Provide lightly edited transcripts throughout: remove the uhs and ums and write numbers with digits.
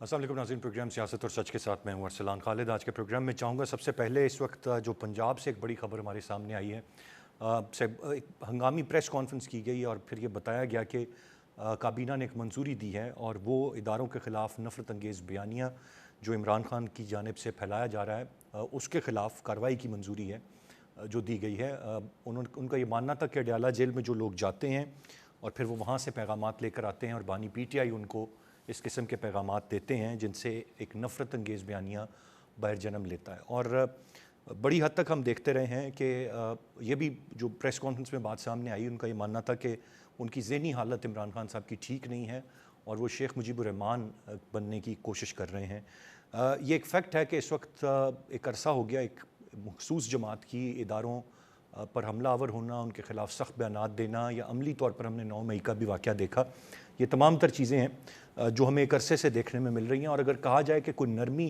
अस्सलाम वालेकुम नाज़रीन, प्रोग्राम सियासत और सच के साथ मैं हूं अरसलान खालिद। आज के प्रोग्राम में चाहूँगा सबसे पहले इस वक्त जो पंजाब से एक बड़ी खबर हमारे सामने आई है, एक हंगामी प्रेस कॉन्फ्रेंस की गई और फिर ये बताया गया कि काबीना ने एक मंजूरी दी है और वो इदारों के ख़िलाफ़ नफ़रत अंगेज़ बयानियाँ जो इमरान खान की जानिब से फैलाया जा रहा है उसके ख़िलाफ़ कार्रवाई की मंजूरी है जो दी गई है। उनका ये मानना था कि अडयाला जेल में जो लोग जाते हैं और फिर वो वहाँ से पैगामात लेकर आते हैं और बानी PTI उनको इस किस्म के पैगामात देते हैं जिनसे एक नफ़रत अंगेज़ बयानिया बाहर जन्म लेता है। और बड़ी हद तक हम देखते रहे हैं कि ये भी जो प्रेस कॉन्फ्रेंस में बात सामने आई, उनका ये मानना था कि उनकी ज़हनी हालत इमरान खान साहब की ठीक नहीं है और वो शेख मुजीबुर रहमान बनने की कोशिश कर रहे हैं। ये एक फ़ैक्ट है कि इस वक्त एक अरसा हो गया एक मखसूस जमात की इदारों पर हमला आवर होना, उनके ख़िलाफ़ सख्त बयानात देना, या अमली तौर पर हमने 9 मई का भी वाक़या देखा। ये तमाम तर चीज़ें हैं जो हमें एक अरसे से देखने में मिल रही हैं। और अगर कहा जाए कि कोई नरमी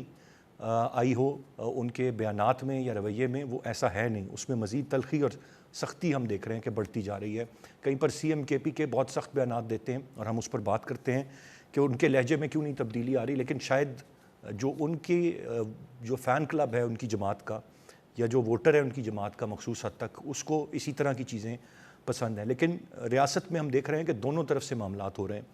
आई हो उनके बयानात में या रवैये में, वो ऐसा है नहीं। उसमें मज़ीद तलख़ी और सख्ती हम देख रहे हैं कि बढ़ती जा रही है। कहीं पर CM KP के बहुत सख्त बयानात देते हैं और हम उस पर बात करते हैं कि उनके लहजे में क्यों नहीं तब्दीली आ रही, लेकिन शायद जो उनकी जो फ़ैन क्लब है उनकी जमात का, या जो वोटर है उनकी जमात का मखसूस हद तक, उसको इसी तरह की चीज़ें पसंद हैं। लेकिन रियासत में हम देख रहे हैं कि दोनों तरफ से मामलात हो रहे हैं।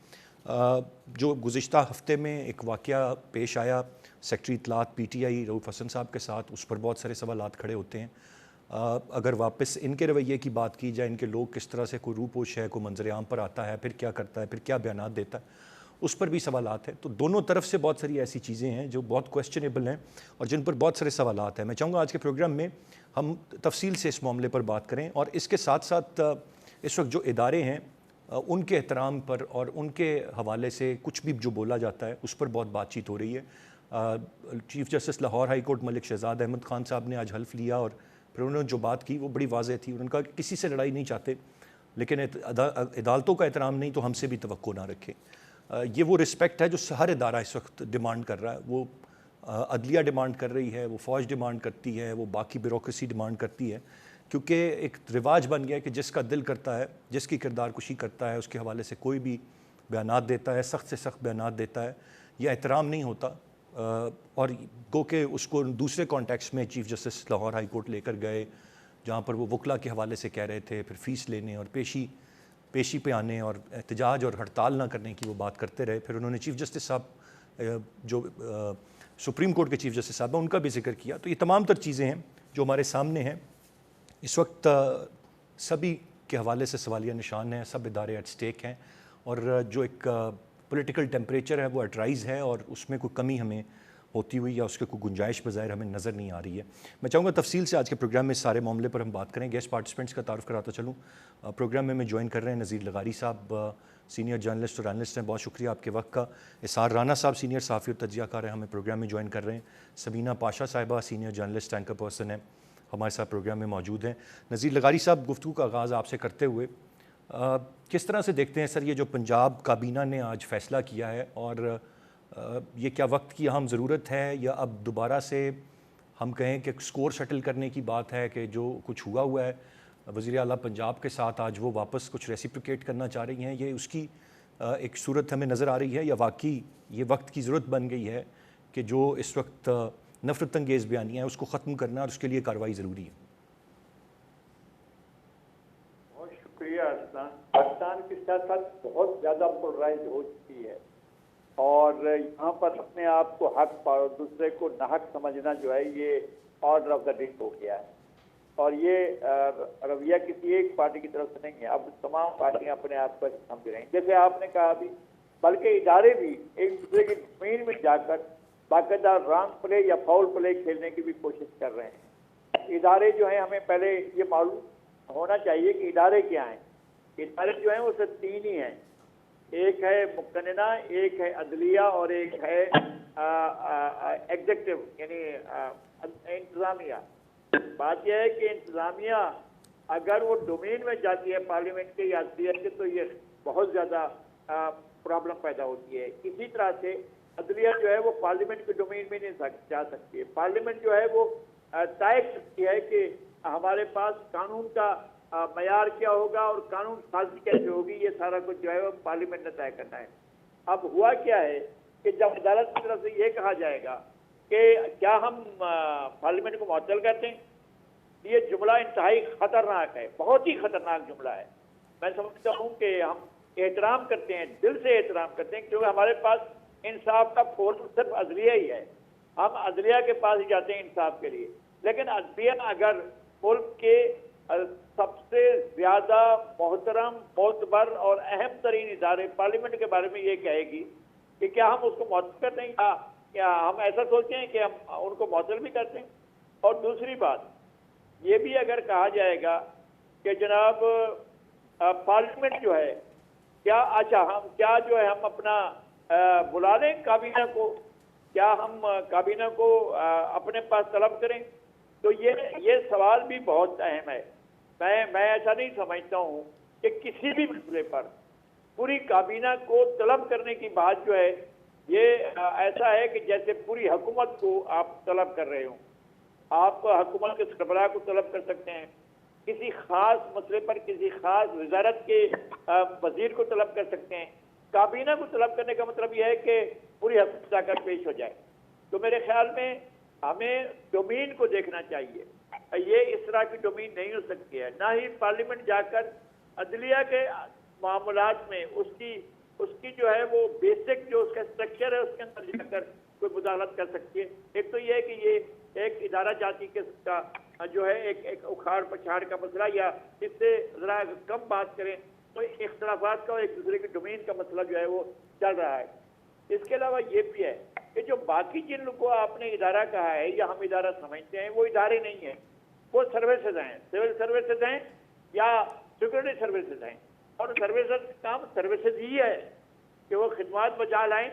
जो गुज़िश्ता हफ़्ते में एक वाक़या पेश आया सेक्रेटरी इत्तलात PTI रऊफ़ हसन साहब के साथ, उस पर बहुत सारे सवालात खड़े होते हैं। अगर वापस इनके रवैये की बात की जाए, इनके लोग किस तरह से, कोई रूपोश है, कोई मंजर आम पर आता है, फिर क्या करता है, फिर क्या बयानात देता है, उस पर भी सवालात हैं। तो दोनों तरफ से बहुत सारी ऐसी चीज़ें हैं जो बहुत क्वेश्चनेबल हैं और जिन पर बहुत सारे सवालात हैं। मैं चाहूँगा आज के प्रोग्राम में हम तफसील से इस मामले पर बात करें और इसके साथ साथ इस वक्त जो इदारे हैं उनके एहतराम पर और उनके हवाले से कुछ भी जो बोला जाता है उस पर बहुत बातचीत हो रही है। Chief justice Lahore high court Malik Shahzad Ahmad Khan साहब ने आज हल्फ लिया और फिर उन्होंने जो बात की वो बड़ी वाज़ेह थी। उन्होंने कहा कि किसी से लड़ाई नहीं चाहते, लेकिन अदालतों का एहतराम नहीं तो हमसे भी तवक्को ना रखें। ये वो रिस्पेक्ट है जो हर इदारा इस वक्त डिमांड कर रहा है। वो अदलिया डिमांड कर रही है, वो फ़ौज डिमांड करती है, वो बाकी ब्यूरोक्रेसी डिमांड करती है, क्योंकि एक रिवाज बन गया है कि जिसका दिल करता है, जिसकी किरदार कुशी करता है, उसके हवाले से कोई भी बयानात देता है, सख्त से सख्त बयानात देता है, यह एहतराम नहीं होता। और गो के उसको दूसरे कॉन्टेक्स्ट में chief justice Lahore high court लेकर गए, जहाँ पर वो वकला के हवाले से कह रहे थे, फिर फ़ीस लेने और पेशी पे आने और एहतजाज और हड़ताल ना करने की वो बात करते रहे। फिर उन्होंने चीफ़ जस्टिस साहब जो सुप्रीम कोर्ट के चीफ़ जस्टिस साहब हैं उनका भी जिक्र किया। तो ये तमाम तर चीज़ें हैं जो हमारे सामने हैं इस वक्त। सभी के हवाले से सवालिया निशान हैं, सब इदारे एट स्टेक हैं और जो एक पॉलिटिकल टेम्परेचर है वो एट राइज़ है और उसमें कोई कमी हमें होती हुई या उसके कोई गुंजाइश बज़ाहिर हमें नज़र नहीं आ रही है। मैं चाहूँगा तफसील से आज के प्रोग्राम में सारे मामले पर हम बात करें। गेस्ट पार्टिसिपेंट्स का तारुफ़ कराता चलूँ। प्रोग्राम में मैं ज्वाइन कर रहे हैं नज़ीर लगारी साहब, सीनियर जर्नलिस्ट और एनलिस्ट हैं, बहुत शुक्रिया आपके वक्त का। इसार राना साहब सीनियर सहाफ़ी और तज्ज़ियाकार हैं, हमें प्रोग्राम में ज्वाइन कर रहे हैं। सबीना पाशा साहिबा सीनियर जर्नलिस्ट एंकर पर्सन हैं, हमारे साथ प्रोग्राम में मौजूद हैं। नज़ीर लगारी साहब, गुफ्तगू का आगाज़ आपसे करते हुए किस तरह से देखते हैं सर ये जो पंजाब काबीना ने आज फ़ैसला किया है, और ये क्या वक्त की अहम ज़रूरत है या अब दोबारा से हम कहें कि स्कोर शटल करने की बात है कि जो कुछ हुआ है वज़ीर आला पंजाब के साथ आज वो वापस कुछ रेसिप्रोकेट करना चाह रही हैं, ये उसकी एक सूरत हमें नज़र आ रही है, या वाकई ये वक्त की ज़रूरत बन गई है कि जो इस वक्त नफ़रत अंगेज़ बयानियाँ है उसको ख़त्म करना और उसके लिए कार्रवाई ज़रूरी है? बहुत शुक्रिया अरसलान। पाकिस्तान के साथ साथ बहुत ज़्यादा पोलराइज हो चुकी है और यहाँ पर अपने आप को हक और दूसरे को नाहक समझना जो है ये ऑर्डर ऑफ द डे हो गया है। और ये रवैया किसी एक पार्टी की तरफ से नहीं है, अब तमाम पार्टियां अपने आप को समझ रही हैं। जैसे आपने कहा अभी, बल्कि इदारे भी एक दूसरे की ज़मीन में जाकर बाकायदा रॉन्ग प्ले या फाउल प्ले खेलने की भी कोशिश कर रहे हैं। इदारे जो हैं, हमें पहले ये मालूम होना चाहिए कि इदारे क्या हैं। इदारे जो हैं वो सिर्फ 3 ही हैं, एक है मुक्तनिना, एक है अदलिया और एक है एग्जीक्यूटिव यानी इंतजामिया। बात यह है कि इंतजामिया अगर वो डोमेन में जाती है पार्लियामेंट के या अदलिया के, तो ये बहुत ज़्यादा प्रॉब्लम पैदा होती है। इसी तरह से अदलिया जो है वो पार्लियामेंट के डोमेन में नहीं जा सकती है। पार्लियामेंट जो है वो तय करती है कि हमारे पास कानून का मयार क्या होगा और कानून साजी कैसे होगी, ये सारा कुछ जो है वो पार्लियामेंट ने तय करना है। अब हुआ क्या है کہ जब अदालत की तरफ से ये कहा जाएगा कि क्या हम पार्लियामेंट को मुअत्तल करते हैं, ये जुमला इंतहाई खतरनाक है, बहुत ही खतरनाक जुमला है। मैं समझता हूँ कि हम एहतराम करते हैं, दिल से एहतराम करते हैं, क्योंकि हमारे पास इंसाफ का फोरम सिर्फ अदलिया ही है। हम अदलिया के पास ही जाते हैं इंसाफ के लिए, लेकिन अदलिया अगर मुल्क के सबसे ज्यादा मोहतरम, मोतबर और अहम तरीन इदारे पार्लियामेंट के बारे में ये कहेगी कि क्या हम उसको मुअत्तल करते हैं, या क्या हम ऐसा सोचते हैं कि हम उनको मुअत्तल भी करते हैं। और दूसरी बात ये भी अगर कहा जाएगा कि जनाब पार्लियामेंट जो है, क्या अच्छा हम क्या जो है हम अपना बुला लें काबीना को, क्या हम काबीना को अपने पास तलब करें, तो ये सवाल भी बहुत अहम है। मैं ऐसा नहीं समझता हूँ कि किसी भी मसले पर पूरी काबीना को तलब करने की बात जो है ये ऐसा है कि जैसे पूरी हुकूमत को आप तलब कर रहे हो। आप हुकूमत के सरबराह को तलब कर सकते हैं, किसी खास मसले पर किसी खास वजारत के वजीर को तलब कर सकते हैं। काबीना को तलब करने का मतलब यह है कि पूरी हुकूमत आकर पेश हो जाए। तो मेरे ख्याल में हमें डोमेन को देखना चाहिए, ये इस तरह की डोमेन नहीं हो सकती है। ना ही पार्लियामेंट जाकर अदलिया के मामलात में उसकी जो है वो बेसिक जो उसका स्ट्रक्चर है उसके अंदर जाकर कोई मुदाखलत कर सकती है। एक तो ये है कि ये एक इदारा जाति के का जो है एक उखाड़ पछाड़ का मसला, या इससे जरा कम बात करें तो इख्तलाफात का और एक दूसरे के डोमेन का मसला जो है वो चल रहा है। इसके अलावा ये भी है कि जो बाकी जिन लोगों को आपने इदारा कहा है या हम इदारा समझते हैं, वो इदारे नहीं है, वो सर्विसेज हैं, सिविल सर्विसेज हैं या सिक्योरिटी सर्विसेज हैं। और सर्विसेज का काम सर्विसेज ही है कि वो खिदमत बजा लाएं,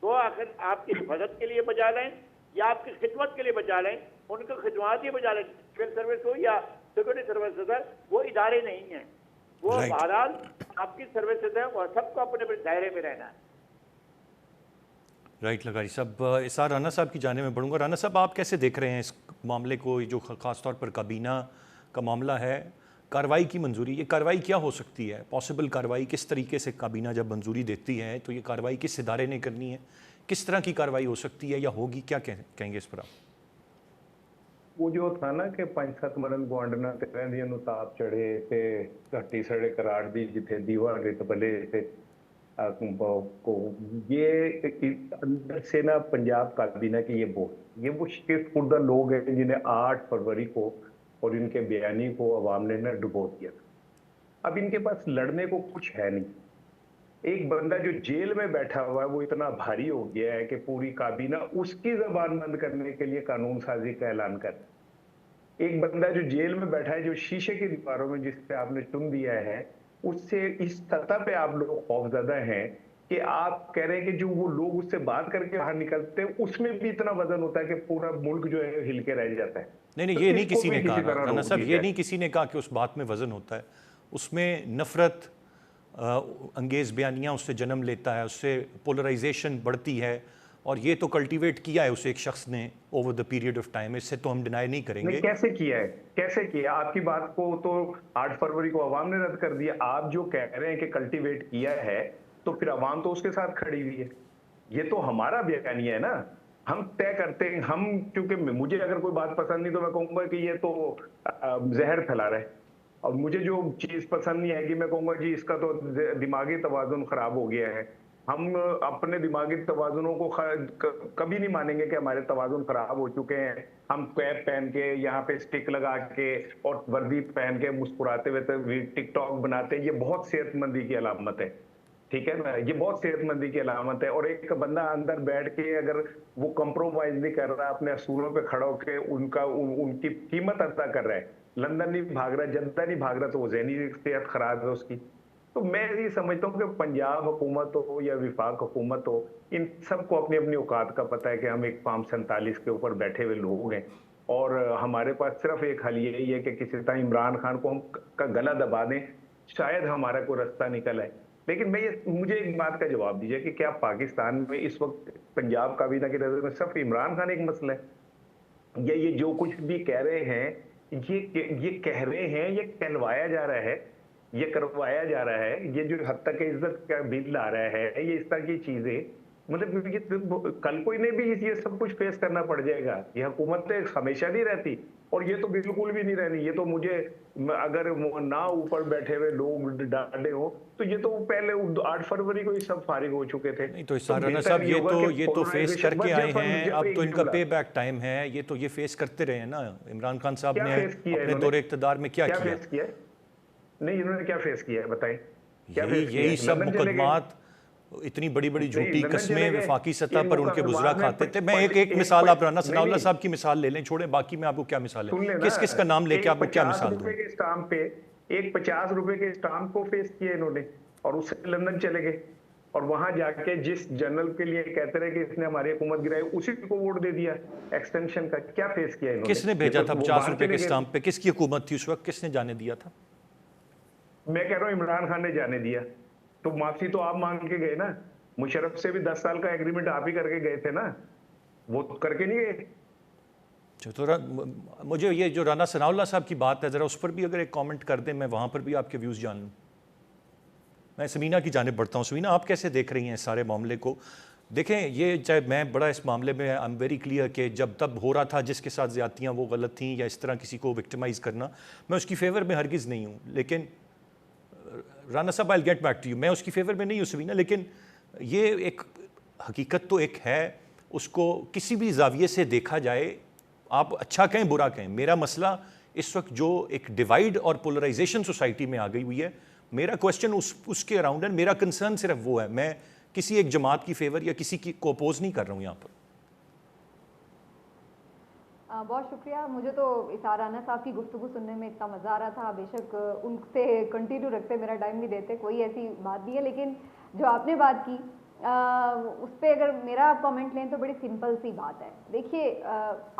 वो आखिर आपकी हिफाजत के लिए बजा लाएं या आपकी खिदमत के लिए बजा लें, उनको खिदमत ही बजा लें। सिविल सर्विस हो या सिक्योरिटी सर्विसेज है, वो इदारे नहीं हैं, वो बहरहाल आपकी सर्विसेज है, वो सबको अपने अपने दायरे में रहना है। राइट लगारी साहब, इसार राना साहब की जाने में बढ़ूंगा। राना साहब, आप कैसे देख रहे हैं इस मामले को, जो ख़ास तौर पर काबीना का मामला है, कार्रवाई की मंजूरी, ये कार्रवाई क्या हो सकती है, पॉसिबल कार्रवाई किस तरीके से काबीना जब मंजूरी देती है तो ये कार्रवाई किस इदारे ने करनी है, किस तरह की कार्रवाई हो सकती है या होगी, क्या कहेंगे इस पर आप? वो जो था ना कि 5-7 ਮਰਨ ਗੁਆਂਢਣਾ ਤੇ ਰਹਿੰਦੀਆਂ ਨੂੰ ਤਾਪ ਚੜੇ ਤੇ ਘੱਟੀ ਸੜੇ ਕਰਾੜ ਦੀ ਜਿੱਥੇ ਦੀਵਾ ਰਿਤ ਬਲੇ ਤੇ को ये अंदर से ना पंजाब काबीना की ये वो शिफ्टपुर्दा लोग हैं जिन्हें 8 फरवरी को और इनके बयानी को अवाम ने ना डुबो दिया। अब इनके पास लड़ने को कुछ है नहीं। एक बंदा जो जेल में बैठा हुआ है वो इतना भारी हो गया है कि पूरी काबीना उसकी जबान बंद करने के लिए कानून साजी का ऐलान कर। एक बंदा जो जेल में बैठा है, जो शीशे की दीवारों में जिस पे आपने चुन दिया है, उससे इस सतह पे आप लोग खौफजदा हैं कि आप कह रहे हैं कि जो वो लोग उससे बात करके बाहर निकलते हैं उसमें भी इतना वजन होता है कि पूरा मुल्क जो है हिल के रह जाता है। नहीं, ये नहीं किसी ने कहा राना साहब, ये नहीं किसी ने कहा कि उस बात में वजन होता है। उसमें नफरत अंगेज बयानियाँ उससे जन्म लेता है, उससे पोलराइजेशन बढ़ती है, और ये तो कल्टीवेट किया है उसे एक शख्स ने over the period of time, इससे तो हम डिनाई नहीं करेंगे। कैसे किया है, कैसे किया? आपकी बात को तो 8 फरवरी को अवाम ने रद्द कर दिया। आप जो कह रहे हैं कि कल्टीवेट किया है, तो फिर अवाम तो उसके साथ खड़ी हुई है। ये तो हमारा बयानिया है ना, हम तय करते हैं। हम क्योंकि मुझे अगर कोई बात पसंद नहीं तो मैं कहूंगा कि ये तो जहर फैला रहा है, और मुझे जो चीज पसंद नहीं आएगी मैं कहूंगा जी इसका तो दिमागी तवाजुन खराब हो गया है। हम अपने दिमागी तवाजुनों को कभी नहीं मानेंगे कि हमारे तवाजुन खराब हो चुके हैं। हम कैप पहन के, यहाँ पे स्टिक लगा के और वर्दी पहन के मुस्कुराते हुए टिकटॉक बनाते हैं, ये बहुत सेहतमंदी की अलामत है। ठीक है ना, ये बहुत सेहतमंदी की अलामत है। और एक बंदा अंदर बैठ के अगर वो कंप्रोमाइज नहीं कर रहा, अपने असूलों पे खड़ा होकर उनकी कीमत अदा कर रहा है, लंदन नहीं भाग रहा, जद्दा नहीं भाग रहा, तो वो ज़हनी सेहत खराब है उसकी। तो मैं ये समझता हूँ कि पंजाब हुकूमत हो या विफाक हुकूमत हो, इन सबको अपनी अपनी औकात का पता है कि हम एक फार्म 47 के ऊपर बैठे हुए लोग हैं, और हमारे पास सिर्फ एक हल यही है कि किसी तरह इमरान खान को हम का गला दबा दें, शायद हमारा कोई रास्ता निकल आए। लेकिन मुझे एक बात का जवाब दीजिए कि क्या पाकिस्तान में इस वक्त पंजाब काबीना की नजर में सिर्फ इमरान खान एक मसला है, या ये जो कुछ भी कह रहे हैं ये कह रहे हैं, ये कहलवाया जा रहा है, ये करवाया जा रहा है, ये जो हद तक इज्जत का बिल ला रहा है, ये इस तरह की चीजें मतलब ये कल को इन्हें भी ये सब कुछ फेस करना पड़ जाएगा। ये हुकूमतें हमेशा नहीं रहती, और ये तो बिल्कुल भी नहीं रहनी। ये तो मुझे अगर ना ऊपर बैठे हुए लोग डांटे हो तो ये तो पहले 8 फरवरी को ये सब फारिग हो चुके थे। नहीं तो राना साहब, ये तो फेस करके आए हैं, अब तो इनका पे बैक टाइम है। ये फेस करते रहे हैं ना। इमरान खान साहब ने अपने दौरे इक़्तिदार में क्या किया? नहीं, इन्होंने क्या फेस किया है बताएं? यही सब मुकदमात, इतनी बड़ी बड़ी झूठी कस्में वफाकी सतह पर उनके बुज़रा खाते थे। मैं एक मिसाल, आप राना सनाउल्लाह साहब की मिसाल ले लें, छोड़े बाकी मैं आपको क्या मिसाल है, किस किस का नाम लेके आपको क्या मिसाल दूं? के स्टाम्प पे एक 50 रुपए के स्टाम्प को फेस किया इन्होंने, और उससे लंदन चले गए, और वहां जाके जिस जनरल के लिए कहते रहे कि इसने हमारी हुकूमत गिराई, उसी को वोट दे दिया एक्सटेंशन का। क्या फेस किया इन्होंने? किसने भेजा था 50 रुपए के स्टाम्प पे? किसकी हुकूमत थी उस वक्त? किसने जाने दिया था? मैं कह रहा हूँ इमरान खान ने जाने दिया। तो माफी तो आप मांग के गए ना। मुशर्रफ से भी 10 साल का एग्रीमेंट आप ही करके गए थे ना, वो तो करके नहीं गए। तो मुझे ये जो राना सनाउल्लाह साहब की बात है, ज़रा उस पर भी अगर एक कमेंट कर दें, मैं वहाँ पर भी आपके व्यूज़ जान लूँ। मैं समीना की जानिब बढ़ता हूँ। समीना, आप कैसे देख रही हैं इस सारे मामले को? देखें, ये चाहे मैं बड़ा इस मामले में आई एम वेरी क्लियर कि जब तब हो रहा था जिसके साथ ज़्यादतियाँ वो गलत थीं, या इस तरह किसी को विक्टिमाइज़ करना, मैं उसकी फेवर में हरगिज़ नहीं हूँ। लेकिन राना साहब, I will get back to you, मैं उसकी फेवर में नहीं हूँ समीना, लेकिन ये एक हकीकत तो एक है, उसको किसी भी जाविये से देखा जाए, आप अच्छा कहें बुरा कहें। मेरा मसला इस वक्त जो एक डिवाइड और पोलराइजेशन सोसाइटी में आ गई हुई है, मेरा क्वेश्चन उसके अराउंड है। मेरा कंसर्न सिर्फ वो है, मैं किसी एक जमात की फेवर या किसी की को अपोज नहीं कर रहा हूँ यहाँ पर। बहुत शुक्रिया। मुझे तो इसार राना साहब की गुफ्तगू सुनने में इतना मज़ा आ रहा था। बेशक उनसे कंटिन्यू रखते, मेरा टाइम नहीं देते, कोई ऐसी बात नहीं है। लेकिन जो आपने बात की उस पर अगर मेरा कमेंट लें तो बड़ी सिंपल सी बात है। देखिए,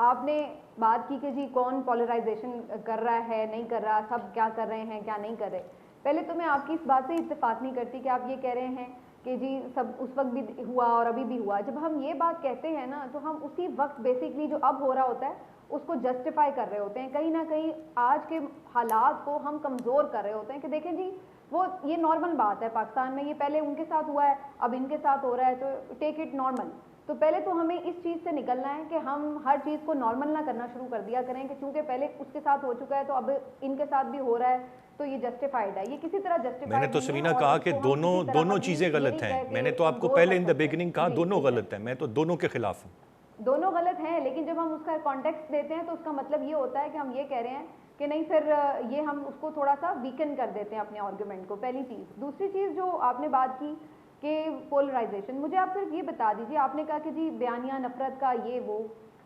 आपने बात की कि जी कौन पोलराइजेशन कर रहा है, नहीं कर रहा, सब क्या कर रहे हैं, क्या नहीं कर रहे। पहले तो मैं आपकी इस बात से इत्तेफाक नहीं करती कि आप ये कह रहे हैं कि जी सब उस वक्त भी हुआ और अभी भी हुआ। जब हम ये बात कहते हैं ना, तो हम उसी वक्त बेसिकली जो अब हो रहा होता है उसको जस्टिफाई कर रहे होते हैं। कहीं ना कहीं आज के हालात को हम कमज़ोर कर रहे होते हैं कि देखें जी वो ये नॉर्मल बात है पाकिस्तान में, ये पहले उनके साथ हुआ है, अब इनके साथ हो रहा है, तो टेक इट नॉर्मल। तो पहले तो हमें इस चीज़ से निकलना है कि हम हर चीज़ को नॉर्मल ना करना शुरू कर दिया करें कि चूंकि पहले उसके साथ हो चुका है तो अब इनके साथ भी हो रहा है, तो ये जस्टिफाइड है। ये किसी तरह जस्टिफाइड मैंने तो समीना कहा कि दोनों चीज़ें गलत हैं। मैंने तो आपको पहले इन द बिगिनिंग कहा दोनों गलत हैं। मैं तो दोनों के खिलाफ हूँ। दोनों गलत हैं, लेकिन जब हम उसका कॉन्टेक्स्ट देते हैं तो उसका मतलब ये होता है कि हम ये कह रहे हैं कि नहीं, फिर ये हम उसको थोड़ा सा वीकन कर देते हैं अपने आर्गुमेंट को। पहली चीज़। दूसरी चीज़ जो आपने बात की कि पोलराइजेशन, मुझे आप सिर्फ ये बता दीजिए, आपने कहा कि जी बयानिया नफरत का ये वो।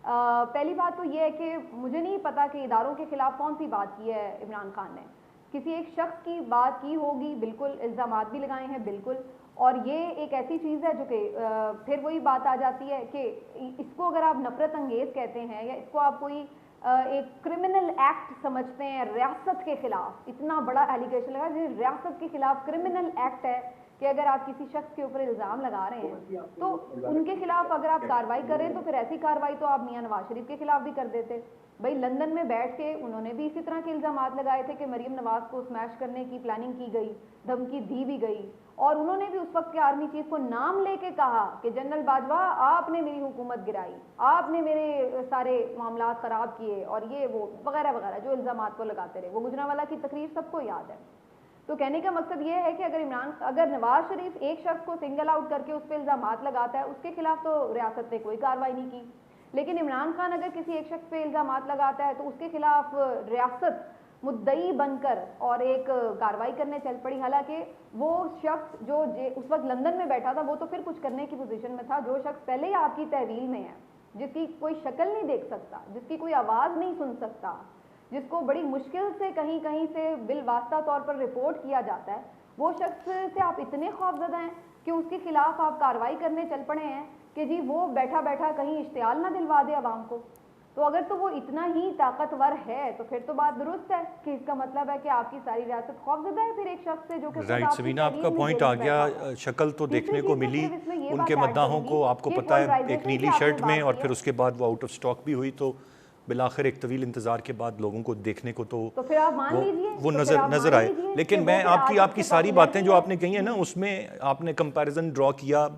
पहली बात तो ये है कि मुझे नहीं पता कि इदारों के खिलाफ कौन सी बात की है इमरान खान ने। किसी एक शख्स की बात की होगी, बिल्कुल, इल्ज़ामात भी लगाए हैं, बिल्कुल। और ये एक ऐसी चीज़ है जो कि फिर वही बात आ जाती है कि इसको अगर आप नफरत अंगेज़ कहते हैं या इसको आप कोई एक क्रिमिनल एक्ट समझते हैं रियासत के खिलाफ, इतना बड़ा एलिगेशन लगा जी रियासत के खिलाफ क्रिमिनल एक्ट है कि अगर आप किसी शख्स के ऊपर इल्ज़ाम लगा रहे हैं तो उनके खिलाफ अगर आप कार्रवाई करें तो फिर ऐसी कार्रवाई तो आप मियां नवाज शरीफ के खिलाफ भी कर देते। भाई लंदन में बैठ के उन्होंने भी इसी तरह के इल्ज़ामात लगाए थे कि मरीम नवाज को स्मैश करने की प्लानिंग की गई, धमकी दी भी गई, और उन्होंने भी उस वक्त के आर्मी चीफ को नाम लेके कहा कि जनरल बाजवा आपने मेरी हुकूमत गिराई, आपने मेरे सारे मामला ख़राब किए, और ये वो वगैरह वगैरह जो इल्ज़ामात को लगाते रहे। वो गुजरांवाला की तकरीर सबको याद है। तो कहने का मकसद ये है कि अगर नवाज शरीफ एक शख्स को सिंगल आउट करके उस पर इल्ज़ामात लगाता है, उसके खिलाफ तो रियासत ने कोई कार्रवाई नहीं की। लेकिन इमरान खान अगर किसी एक शख्स पे इल्ज़ामात लगाता है तो उसके खिलाफ रियासत मुद्दई बनकर और एक कार्रवाई करने चल पड़ी। हालांकि वो शख्स जो उस वक्त लंदन में बैठा था वो तो फिर कुछ करने की पोजीशन में था। जो शख्स पहले ही आपकी तहवील में है, जिसकी कोई शक्ल नहीं देख सकता, जिसकी कोई आवाज़ नहीं सुन सकता, जिसको बड़ी मुश्किल से कहीं कहीं से बिलवास्ता तौर पर रिपोर्ट किया जाता है, वो शख्स से आप इतने खौफजदा हैं कि उसके खिलाफ आप कार्रवाई करने चल पड़े हैं कि जी वो बैठा बैठा कहीं इश्तियाल ना दिलवा दे आवाम को। तो अगर तो वो इतना ही ताकतवर है तो फिर तो बात दुरुस्त है कि इसका मतलब है कि आपकी सारी रियासत खौफजदा है फिर एक शख्स से जो कि राइट। समीना, आपका पॉइंट आ गया। शक्ल तो देखने को मिली उनके मद्दाहों को, आपको पता है, एक नीली शर्ट में, और फिर उसके बाद वो आउट ऑफ स्टॉक भी हुई। तो बिलाखिर एक तवील इंतजार के बाद लोगों को देखने को तो फिर आप मान लीजिए वो नजर आए। लेकिन मैं आपकी सारी बातें जो आपने कही है ना, उसमें आपने कंपैरिजन ड्रॉ किया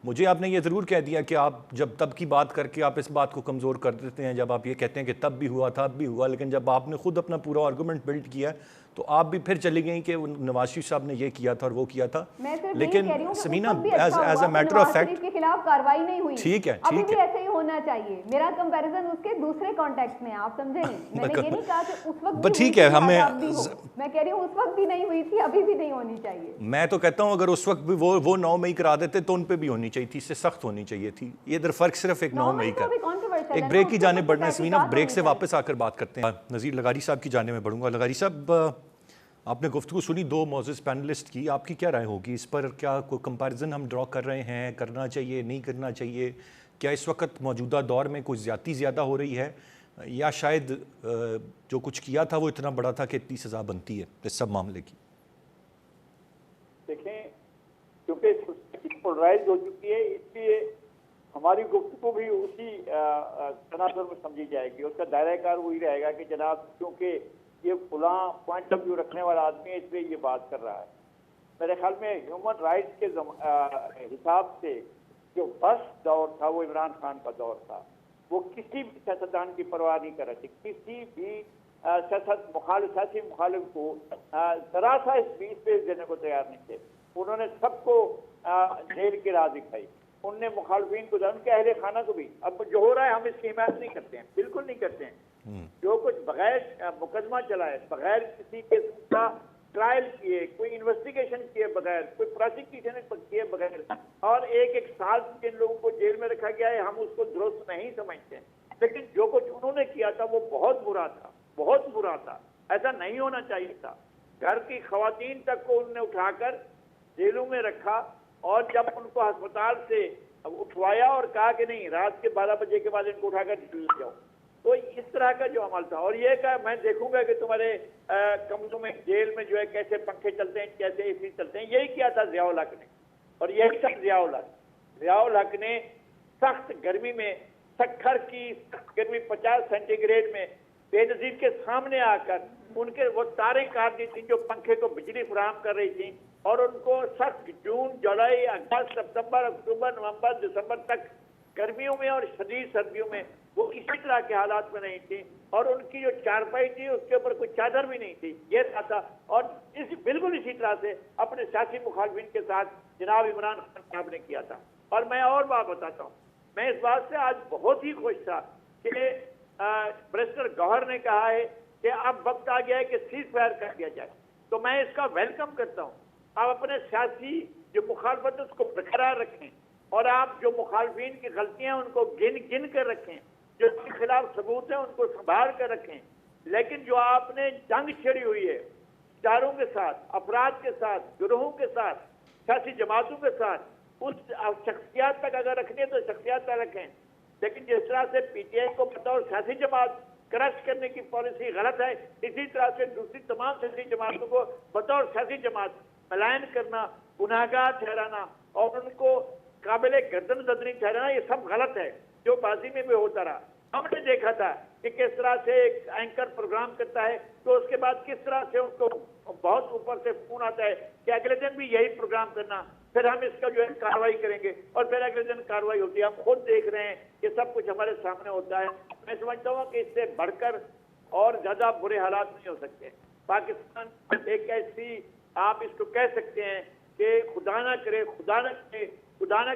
مجھے آپ نے یہ ضرور کہہ دیا کہ آپ جب تب کی بات کر کے آپ اس بات کو کمزور کر دیتے ہیں، جب آپ یہ کہتے ہیں کہ تب بھی ہوا تھا اب بھی ہوا، لیکن جب آپ نے خود اپنا پورا آرگومنٹ بلڈ کیا تو آپ بھی پھر چلی گئیں کہ نواز شریف صاحب نے یہ کیا تھا اور وہ کیا تھا. لیکن Samina as a matter of fact کے خلاف کارروائی نہیں ہوئی، ٹھیک ہے ابھی بھی ایسے ہی ہونا چاہیے. میرا کمپیریزن اس کے دوسرے کانٹیکسٹ میں، آپ سمجھے نہیں، میں نے یہ نہیں کہا کہ اس وقت بھی ٹھیک ہے، ہمیں میں کہہ رہی ہوں اس وقت بھی نہیں ہوئی تھی، ابھی بھی نہیں ہونی چاہیے. میں تو کہتا ہوں اگر اس وقت بھی وہ 9 مئی کرا دیتے تو ان پہ بھی ہونی چاہیے تھی، اس سے سخت ہونی چاہیے تھی. یہ ادھر فرق صرف ایک 9 مئی کا. ایک بریک کی جانب بڑھنا ہے سمینہ، بریک سے واپس آ کر بات کرتے ہیں. نذیر لغاری صاحب کی جانب میں بڑھوں گا. لغاری صاحب، آپ نے گفتگو سنی دو معزز پینلسٹ کی، آپ کی کیا رائے ہوگی اس پر؟ کیا کوئی کمپیریزن ہم ڈرا کر رہے ہیں، کرنا چاہیے نہیں کرنا چاہیے؟ کیا اس وقت موجودہ دور میں کوئی زیادتی زیادہ ہو رہی ہے، یا شاید جو کچھ کیا تھا وہ اتنا بڑا تھا کہ اتنی سزا بنتی ہے اس سب معاملے کی؟ دیکھیں، کیونکہ سوسائٹی پولرائز ہو چکی ہے، اس لیے ہماری گفتگو بھی اسی تناظر میں سمجھی جائے گی. اس کا دائرہ کار وہی رہے گا کہ جناب کیونکہ یہ فلاں پوائنٹ آف ویو رکھنے والا آدمی ہے اس لیے یہ بات کر رہا ہے. میرے خیال میں ہیومن رائٹس کے حساب سے جو بس دور تھا وہ عمران خان کا دور تھا. وہ کسی بھی سیاستدان کی پرواہ نہیں کر رہے تھے، کسی بھی سیاسی مخالف کو ذرا سا اس بیچ پہ دینے کو تیار نہیں تھے. انہوں نے سب کو جیل کی راہ دکھائی، ان نے مخالفین کو، ان کے اہل خانہ کو بھی. اب جو ہو رہا ہے ہم اس کی حمایت نہیں کرتے ہیں، بالکل نہیں کرتے ہیں. جو کچھ بغیر مقدمہ چلائے، بغیر کسی قسم کا ٹرائل کیے، کوئی انویسٹیگیشن کیے بغیر، کوئی پروسیکیوشن کیے بغیر، اور ایک سال جن لوگوں کو جیل میں رکھا گیا ہے، ہم اس کو درست نہیں سمجھتے. لیکن جو کچھ انہوں نے کیا تھا وہ بہت برا تھا، بہت برا تھا. ایسا نہیں ہونا چاہیے تھا. گھر کی خواتین تک کو انہوں نے اٹھا کر جیلوں میں رکھا، اور جب ان کو ہسپتال سے اٹھوایا اور کہا کہ نہیں رات کے 12 بجے کے بعد ان کو اٹھا کر جیل جاؤ، تو اس طرح کا جو عمل تھا. اور یہ کہ میں دیکھوں گا کہ تمہارے کمروں میں جیل میں جو ہے کیسے پنکھے چلتے ہیں، کیسے اے سی چلتے ہیں. یہی کیا تھا ضیاء الحق نے، اور یہی تھا ضیاء الحق نے سخت گرمی میں، سکھر کی سخت گرمی 50 سینٹی گریڈ میں بے نظیر کے سامنے آ کر ان کے وہ تاریں کاٹ دی تھیں جو پنکھے کو بجلی فراہم کر رہی تھیں، اور ان کو سخت جون، جولائی، اگست، ستمبر، اکتوبر، نومبر، دسمبر تک گرمیوں میں اور شدید سردیوں میں وہ اسی طرح کے حالات میں نہیں تھی. اور ان کی جو چارپائی تھی اس کے اوپر کوئی چادر بھی نہیں تھی. یہ تھا. اور بالکل اسی طرح سے اپنے سیاسی مخالفین کے ساتھ جناب عمران خان صاحب نے کیا تھا. اور میں اور بات بتاتا ہوں، میں اس بات سے آج بہت ہی خوش تھا کہ بیرسٹر گوہر نے کہا ہے کہ اب وقت آ گیا ہے کہ سیز فائر کر دیا جائے. تو میں اس کا ویلکم کرتا ہوں. آپ اپنے سیاسی جو مخالفت ہے اس کو برقرار رکھیں، اور آپ جو مخالفین کی غلطیاں ان کو گن کر رکھیں، جو اس کے خلاف ثبوت ہیں ان کو سنبھال کر رکھیں. لیکن جو آپ نے جنگ چھڑی ہوئی ہے اداروں کے ساتھ، افراد کے ساتھ، گروہوں کے ساتھ، سیاسی جماعتوں کے ساتھ، اس شخصیات تک اگر رکھنی ہے تو شخصیات تک رکھیں. لیکن جس طرح سے پی ٹی آئی کو بطور سیاسی جماعت کرش کرنے کی پالیسی غلط ہے، اسی طرح سے دوسری تمام سیاسی جماعتوں کو بطور سیاسی جماعت ملائن کرنا، گناہگار ٹھہرانا اور ان کو قابل گردن زدنی ٹھہرانا، یہ سب غلط ہے جو ماضی میں بھی ہوتا رہا. ہم نے دیکھا تھا کہ کس طرح سے ایک اینکر پروگرام کرتا ہے تو اس کے بعد کس طرح سے ان کو بہت اوپر سے فون آتا ہے کہ اگلے دن بھی یہی پروگرام کرنا، پھر ہم اس کا جو ہے کارروائی کریں گے، اور پھر اگلے دن کارروائی ہوتی ہے. ہم خود دیکھ رہے ہیں کہ سب کچھ ہمارے سامنے ہوتا ہے. میں سمجھتا ہوں کہ اس سے بڑھ کر اور زیادہ برے حالات نہیں ہو سکتے. پاکستان ایک ایسی، آپ اس کو کہہ سکتے ہیں کہ خدا نہ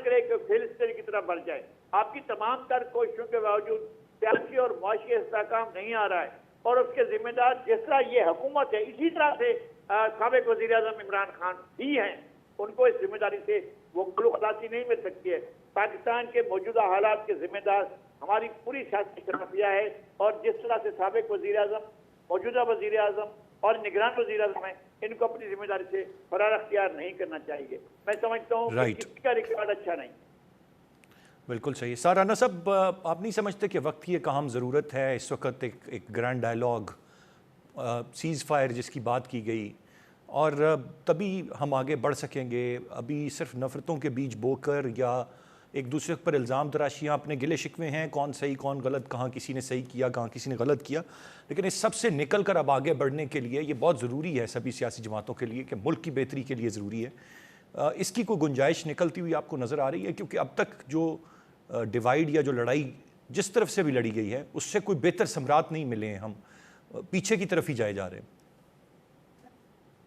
کرے کہ فلسطین کی طرح بڑھ جائے. آپ کی تمام تر کوششوں کے باوجود سیاسی اور معاشی استحکام نہیں آ رہا ہے، اور اس کے ذمہ دار جس طرح یہ حکومت ہے اسی طرح سے سابق وزیر اعظم عمران خان ہی ہیں. ان کو اس ذمہ داری سے وہ خلاصی نہیں مل سکتی ہے. پاکستان کے موجودہ حالات کے ذمہ دار ہماری پوری سیاسی شرفیہ ہے، اور جس طرح سے سابق وزیر اعظم، موجودہ وزیر اعظم اور نگران وزیر اعظم ہیں، ان کو اپنی ذمہ داری سے فرار اختیار نہیں کرنا چاہیے. میں سمجھتا ہوں کہ کسی کا ریکارڈ اچھا نہیں. بالکل صحیح. رانا صاحب، آپ نہیں سمجھتے کہ وقت کی ایک اہم ضرورت ہے اس وقت ایک گرینڈ ڈائلاگ، سیز فائر جس کی بات کی گئی، اور تبھی ہم آگے بڑھ سکیں گے. ابھی صرف نفرتوں کے بیج بو کر یا ایک دوسرے پر الزام تراشیاں، اپنے گلے شکوے ہیں کون صحیح کون غلط، کہاں کسی نے صحیح کیا کہاں کسی نے غلط کیا، لیکن اس سب سے نکل کر اب آگے بڑھنے کے لیے یہ بہت ضروری ہے سبھی سیاسی جماعتوں کے لیے کہ ملک کی بہتری کے لیے ضروری ہے اس کی کوئی گنجائش نکلتی ہوئی آپ کو نظر آ رہی ہے؟ کیونکہ اب تک جو ڈیوائیڈ یا جو لڑائی جس طرف سے بھی لڑی گئی ہے اس سے کوئی بہتر ثمرات نہیں ملے ہیں، ہم پیچھے کی طرف ہی جائے جا رہے ہیں۔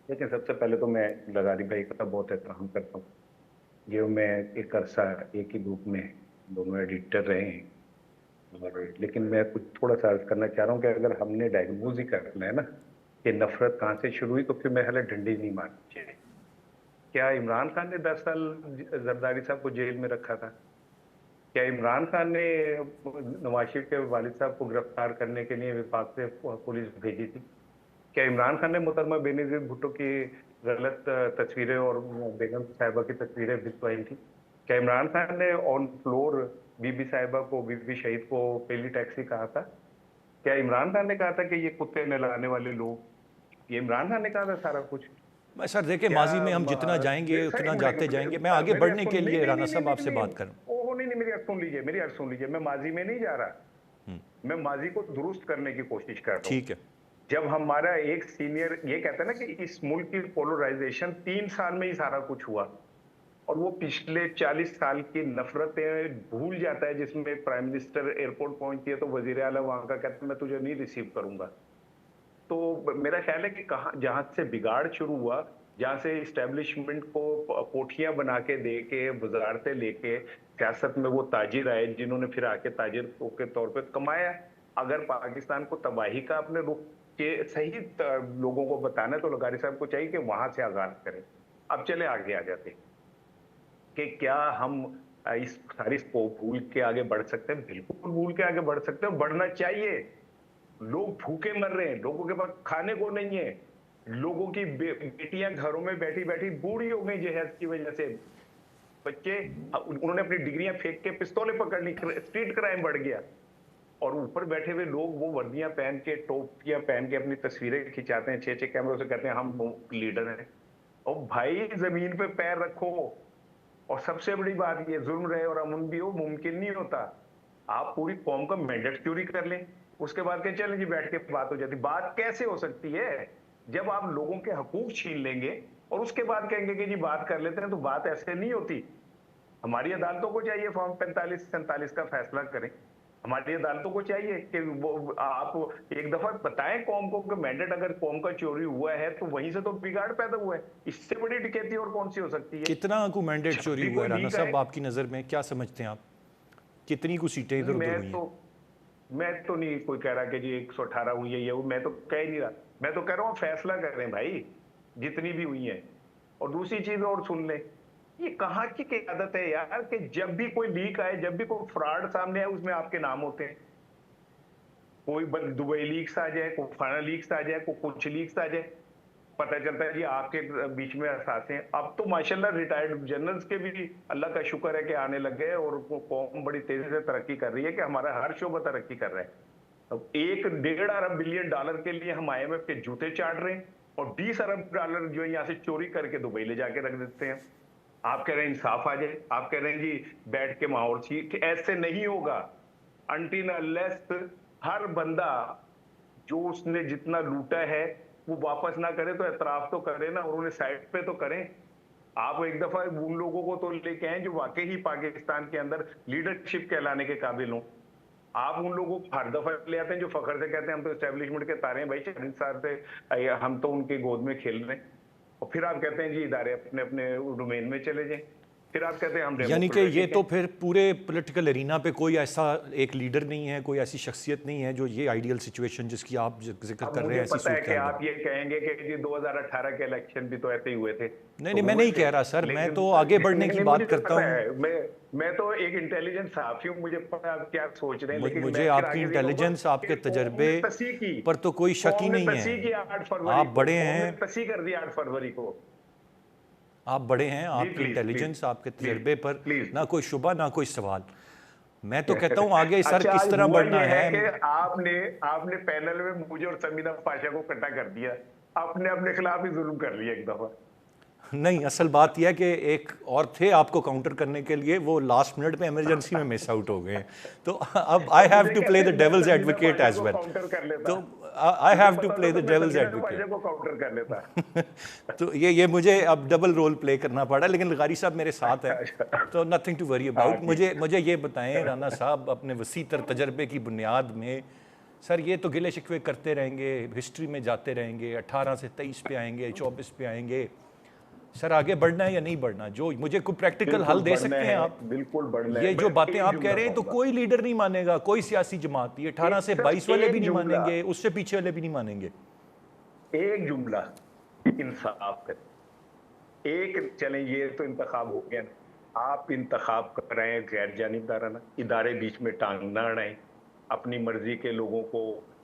لیکن سب سے پہلے تو میں لغاری بھائی کا بہت احترام کرتا ہوں، یہ میں ایک عرصہ ایک ہی گروپ میں دونوں ایڈیٹر رہے ہیں، اور لیکن میں کچھ تھوڑا سا عرض کرنا چاہ رہا ہوں کہ اگر ہم نے ڈائگنوز ہی کرنا ہے نا کہ نفرت کہاں سے شروع ہوئی، تو پھر میرے خیال ہے ڈنڈی نہیں مارنی چاہیے۔ کیا عمران خان نے 10 سال زرداری صاحب کو جیل میں رکھا تھا؟ کیا عمران خان نے نواز شریف کے والد صاحب کو گرفتار کرنے کے لیے وفاق سے پولیس بھیجی تھی؟ کیا عمران خان نے محترمہ بینظیر بھٹو کی غلط تصویریں اور بیگم صاحبہ کی تصویریں بھجوائی تھی؟ کیا عمران خان نے آن فلور بی بی صاحبہ کو، بی بی شہید کو پہلی ٹیکسی کہا تھا؟ کیا عمران خان نے کہا تھا کہ یہ کتے نہلانے والے لوگ؟ یہ عمران خان نے کہا تھا سارا کچھ؟ سر دیکھیں، ماضی میں ہم جتنا جائیں گے اتنا جاتے جائیں گے۔ میں آگے بڑھنے کے لیے رانا صاحب آپ سے بات کروں۔ نہیں، میری عرض سن لیجیے، میں ماضی میں نہیں جا رہا، میں ماضی کو درست کرنے کی کوشش کر رہا ہوں۔ ٹھیک ہے۔ جب ہمارا ایک سینئر یہ کہتا ہے نا کہ اس ملک کی پولرائزیشن 3 سال میں ہی سارا کچھ ہوا، اور وہ پچھلے 40 سال کی نفرتیں بھول جاتا ہے، جس میں پرائم منسٹر ایئرپورٹ پہنچتی ہے تو وزیر اعلیٰ وہاں کا کہتا ہے میں تجھے نہیں ریسیو کروں گا۔ تو میرا خیال ہے کہ جہاں سے بگاڑ شروع ہوا، جہاں سے اسٹیبلشمنٹ کو کوٹھیاں بنا کے دے کے، وزارتیں لے کے سیاست میں وہ تاجر آئے جنہوں نے پھر آ کے تاجر کے طور پہ کمایا۔ اگر پاکستان کو تباہی کا اپنے رخ کے صحیح لوگوں کو بتانا ہے تو لغاری صاحب کو چاہیے کہ وہاں سے آغاز کریں۔ اب چلے آگے آ جاتے کہ کیا ہم اس ساری کو بھول کے آگے بڑھ سکتے ہیں؟ بالکل بھول کے آگے بڑھ سکتے ہیں، بڑھنا چاہیے۔ لوگ بھوکے مر رہے ہیں، لوگوں کے پاس کھانے کو نہیں ہے، لوگوں کی بیٹیاں گھروں میں بیٹھی بیٹھی بوڑھی ہو گئی جہیز کی وجہ سے، بچے انہوں نے اپنی ڈگریاں پھینک کے پستولیں پکڑ لی، اسٹریٹ کرائم بڑھ گیا، اور اوپر بیٹھے ہوئے لوگ وہ وردیاں پہن کے، ٹوپیاں پہن کے اپنی تصویریں کھنچاتے ہیں 6 کیمروں سے، کہتے ہیں ہم لیڈر ہیں۔ اور بھائی زمین پہ پیر رکھو، اور سب سے بڑی بات یہ ظلم رہے اور امن بھی ہو، ممکن نہیں ہوتا۔ آپ پوری قوم کا مینڈیٹ چوری کر لیں، اس کے بعد کہ چلیں جی بیٹھ کے بات ہو جاتی۔ بات کیسے ہو سکتی ہے جب آپ لوگوں کے حقوق چھین لیں گے اور اس کے بعد کہیں گے کہ جی بات کر لیتے ہیں؟ تو بات ایسے نہیں ہوتی۔ ہماری عدالتوں کو چاہیے فارم 45-47 کا فیصلہ کریں۔ ہماری عدالتوں کو چاہیے کہ وہ آپ ایک دفعہ بتائیں قوم کو کہ مینڈیٹ اگر قوم کا چوری ہوا ہے تو وہیں سے تو بگاڑ پیدا ہوا ہے۔ اس سے بڑی ڈکیتی اور کون سی ہو سکتی ہے؟ کتنا کو مینڈیٹ چوری ہوا ہے رانا صاحب آپ کی نظر میں؟ کیا سمجھتے ہیں آپ؟ کتنی کو سیٹیں ادھر ادھر ہوئی ہیں؟ میں تو نہیں کوئی کہہ رہا کہ جی 118 ہوئی ہے، یہ میں تو کہہ ہی نہیں رہا۔ میں تو کہہ رہا ہوں فیصلہ کر رہے ہیں بھائی جتنی بھی ہوئی ہیں۔ اور دوسری چیز اور سن لیں، یہ کہاں کی عادت ہے یار کہ جب بھی کوئی لیک آئے، جب بھی کوئی فراڈ سامنے آئے، اس میں آپ کے نام ہوتے ہیں۔ کوئی دبئی لیکس آ جائے، کوئی فانا لیکس آ جائے، کوئی کچھ لیکس آ جائے، پتہ چلتا ہے جی آپ کے بیچ میں اثاثے ہیں۔ اب تو ماشاءاللہ ریٹائرڈ جنرلز کے بھی اللہ کا شکر ہے کہ آنے لگ گئے، اور قوم بڑی تیزی سے ترقی کر رہی ہے کہ ہمارا ہر شعبہ ترقی کر رہا ہے۔ اب 1.5 ارب بلین ڈالر کے لیے ہم IMF کے جوتے چاٹ رہے ہیں، اور 20 ارب ڈالر جو ہے یہاں سے چوری کر کے دبئی لے جا کے رکھ دیتے ہیں۔ آپ کہہ رہے ہیں انصاف آ جائے، آپ کہہ رہے ہیں جی بیٹھ کے ماحول سی، ایسے نہیں ہوگا۔ انٹل انلیس ہر بندہ جو اس نے جتنا لوٹا ہے وہ واپس نہ کرے تو اعتراف تو کرے نا، اور انہیں سائٹ پہ تو کریں۔ آپ ایک دفعہ ان لوگوں کو تو لے کے آئیں جو واقعی پاکستان کے اندر لیڈرشپ کہلانے کے قابل ہوں۔ آپ ان لوگوں کو ہر دفعہ لے آتے ہیں جو فخر سے کہتے ہیں ہم تو اسٹیبلشمنٹ کے تارے ہیں بھائی، 40 سال سے ہم تو ان کی گود میں کھیل رہے ہیں، اور پھر آپ کہتے ہیں جی ادارے اپنے اپنے ڈومین میں چلے جائیں، پھر آپ کہتے ہیں ہم یعنی کہ یہ تو پھر پورے پولیٹیکل ارینا پہ کوئی ایسا ایک لیڈر نہیں ہے، کوئی ایسی شخصیت نہیں ہے جو یہ آئیڈیل سچویشن جس کی آپ ذکر کر رہے ہیں ایسی پتہ ہے صورت کہ ہے۔ آپ یہ کہیں گے کہ جی 2018 کے الیکشن بھی تو ایسے ہی ہوئے تھے۔ نہیں میں نہیں کہہ رہا سر، میں تو آگے بڑھنے کی بات کرتا ہوں۔ میں تو ایک انٹیلیجنٹ صحافی ہوں، مجھے پتہ آپ کیا سوچ رہے ہیں، لیکن مجھے آپ کی انٹیلیجنس، آپ کے تجربے پر تو کوئی شک ہی نہیں ہے۔ آپ بڑے ہیں، تصحیح کر دی 8 فروری کو۔ آپ بڑے ہیں، آپ کی انٹیلیجنس، آپ کے تجربے پر نہ کوئی شبہ نہ کوئی سوال۔ میں تو کہتا ہوں آگے سر کس طرح بڑھنا ہے۔ کہ آپ نے پینل میں مجھے اور سمیدہ پاشا کو کٹا کر دیا، آپ نے اپنے خلاف ہی ظلم کر لیا ایک دفعہ۔ نہیں اصل بات یہ ہے کہ ایک اور تھے آپ کو کاؤنٹر کرنے کے لیے, وہ لاسٹ منٹ پہ ایمرجنسی میں مس آؤٹ ہو گئے ہیں, تو اب I have to play the devil's advocate as well, تو I have to play the devil's advocate. تو یہ مجھے اب ڈبل رول پلے کرنا پڑا, لیکن لغاری صاحب میرے ساتھ ہیں تو نتھنگ ٹو وری اباؤٹ. مجھے یہ بتائیں رانا صاحب, اپنے وسیع تر تجربے کی بنیاد میں, سر یہ تو گلے شکوے کرتے رہیں گے, ہسٹری میں جاتے رہیں گے, 18 سے 23 پہ آئیں گے, 24 پہ آئیں گے, سر آگے بڑھنا ہے یا نہیں بڑھنا؟ جو مجھے کوئی پریکٹیکل حل دے سکتے ہیں آپ؟ بالکل بڑھنا ہے. یہ جو باتیں آپ کہہ رہے ہیں تو کوئی لیڈر نہیں مانے گا, کوئی سیاسی جماعت, یہ 18 سے 22 والے بھی نہیں مانیں گے, اس سے پیچھے والے بھی نہیں مانیں گے. ایک جملہ, انصاف کریں. ایک چلیں یہ تو انتخاب ہو گیا نا, آپ انتخاب کر رہے ہیں غیر جانبدارانہ, ادارے بیچ میں ٹانگ نہ اڑائیں, اپنی مرضی کے لوگوں کو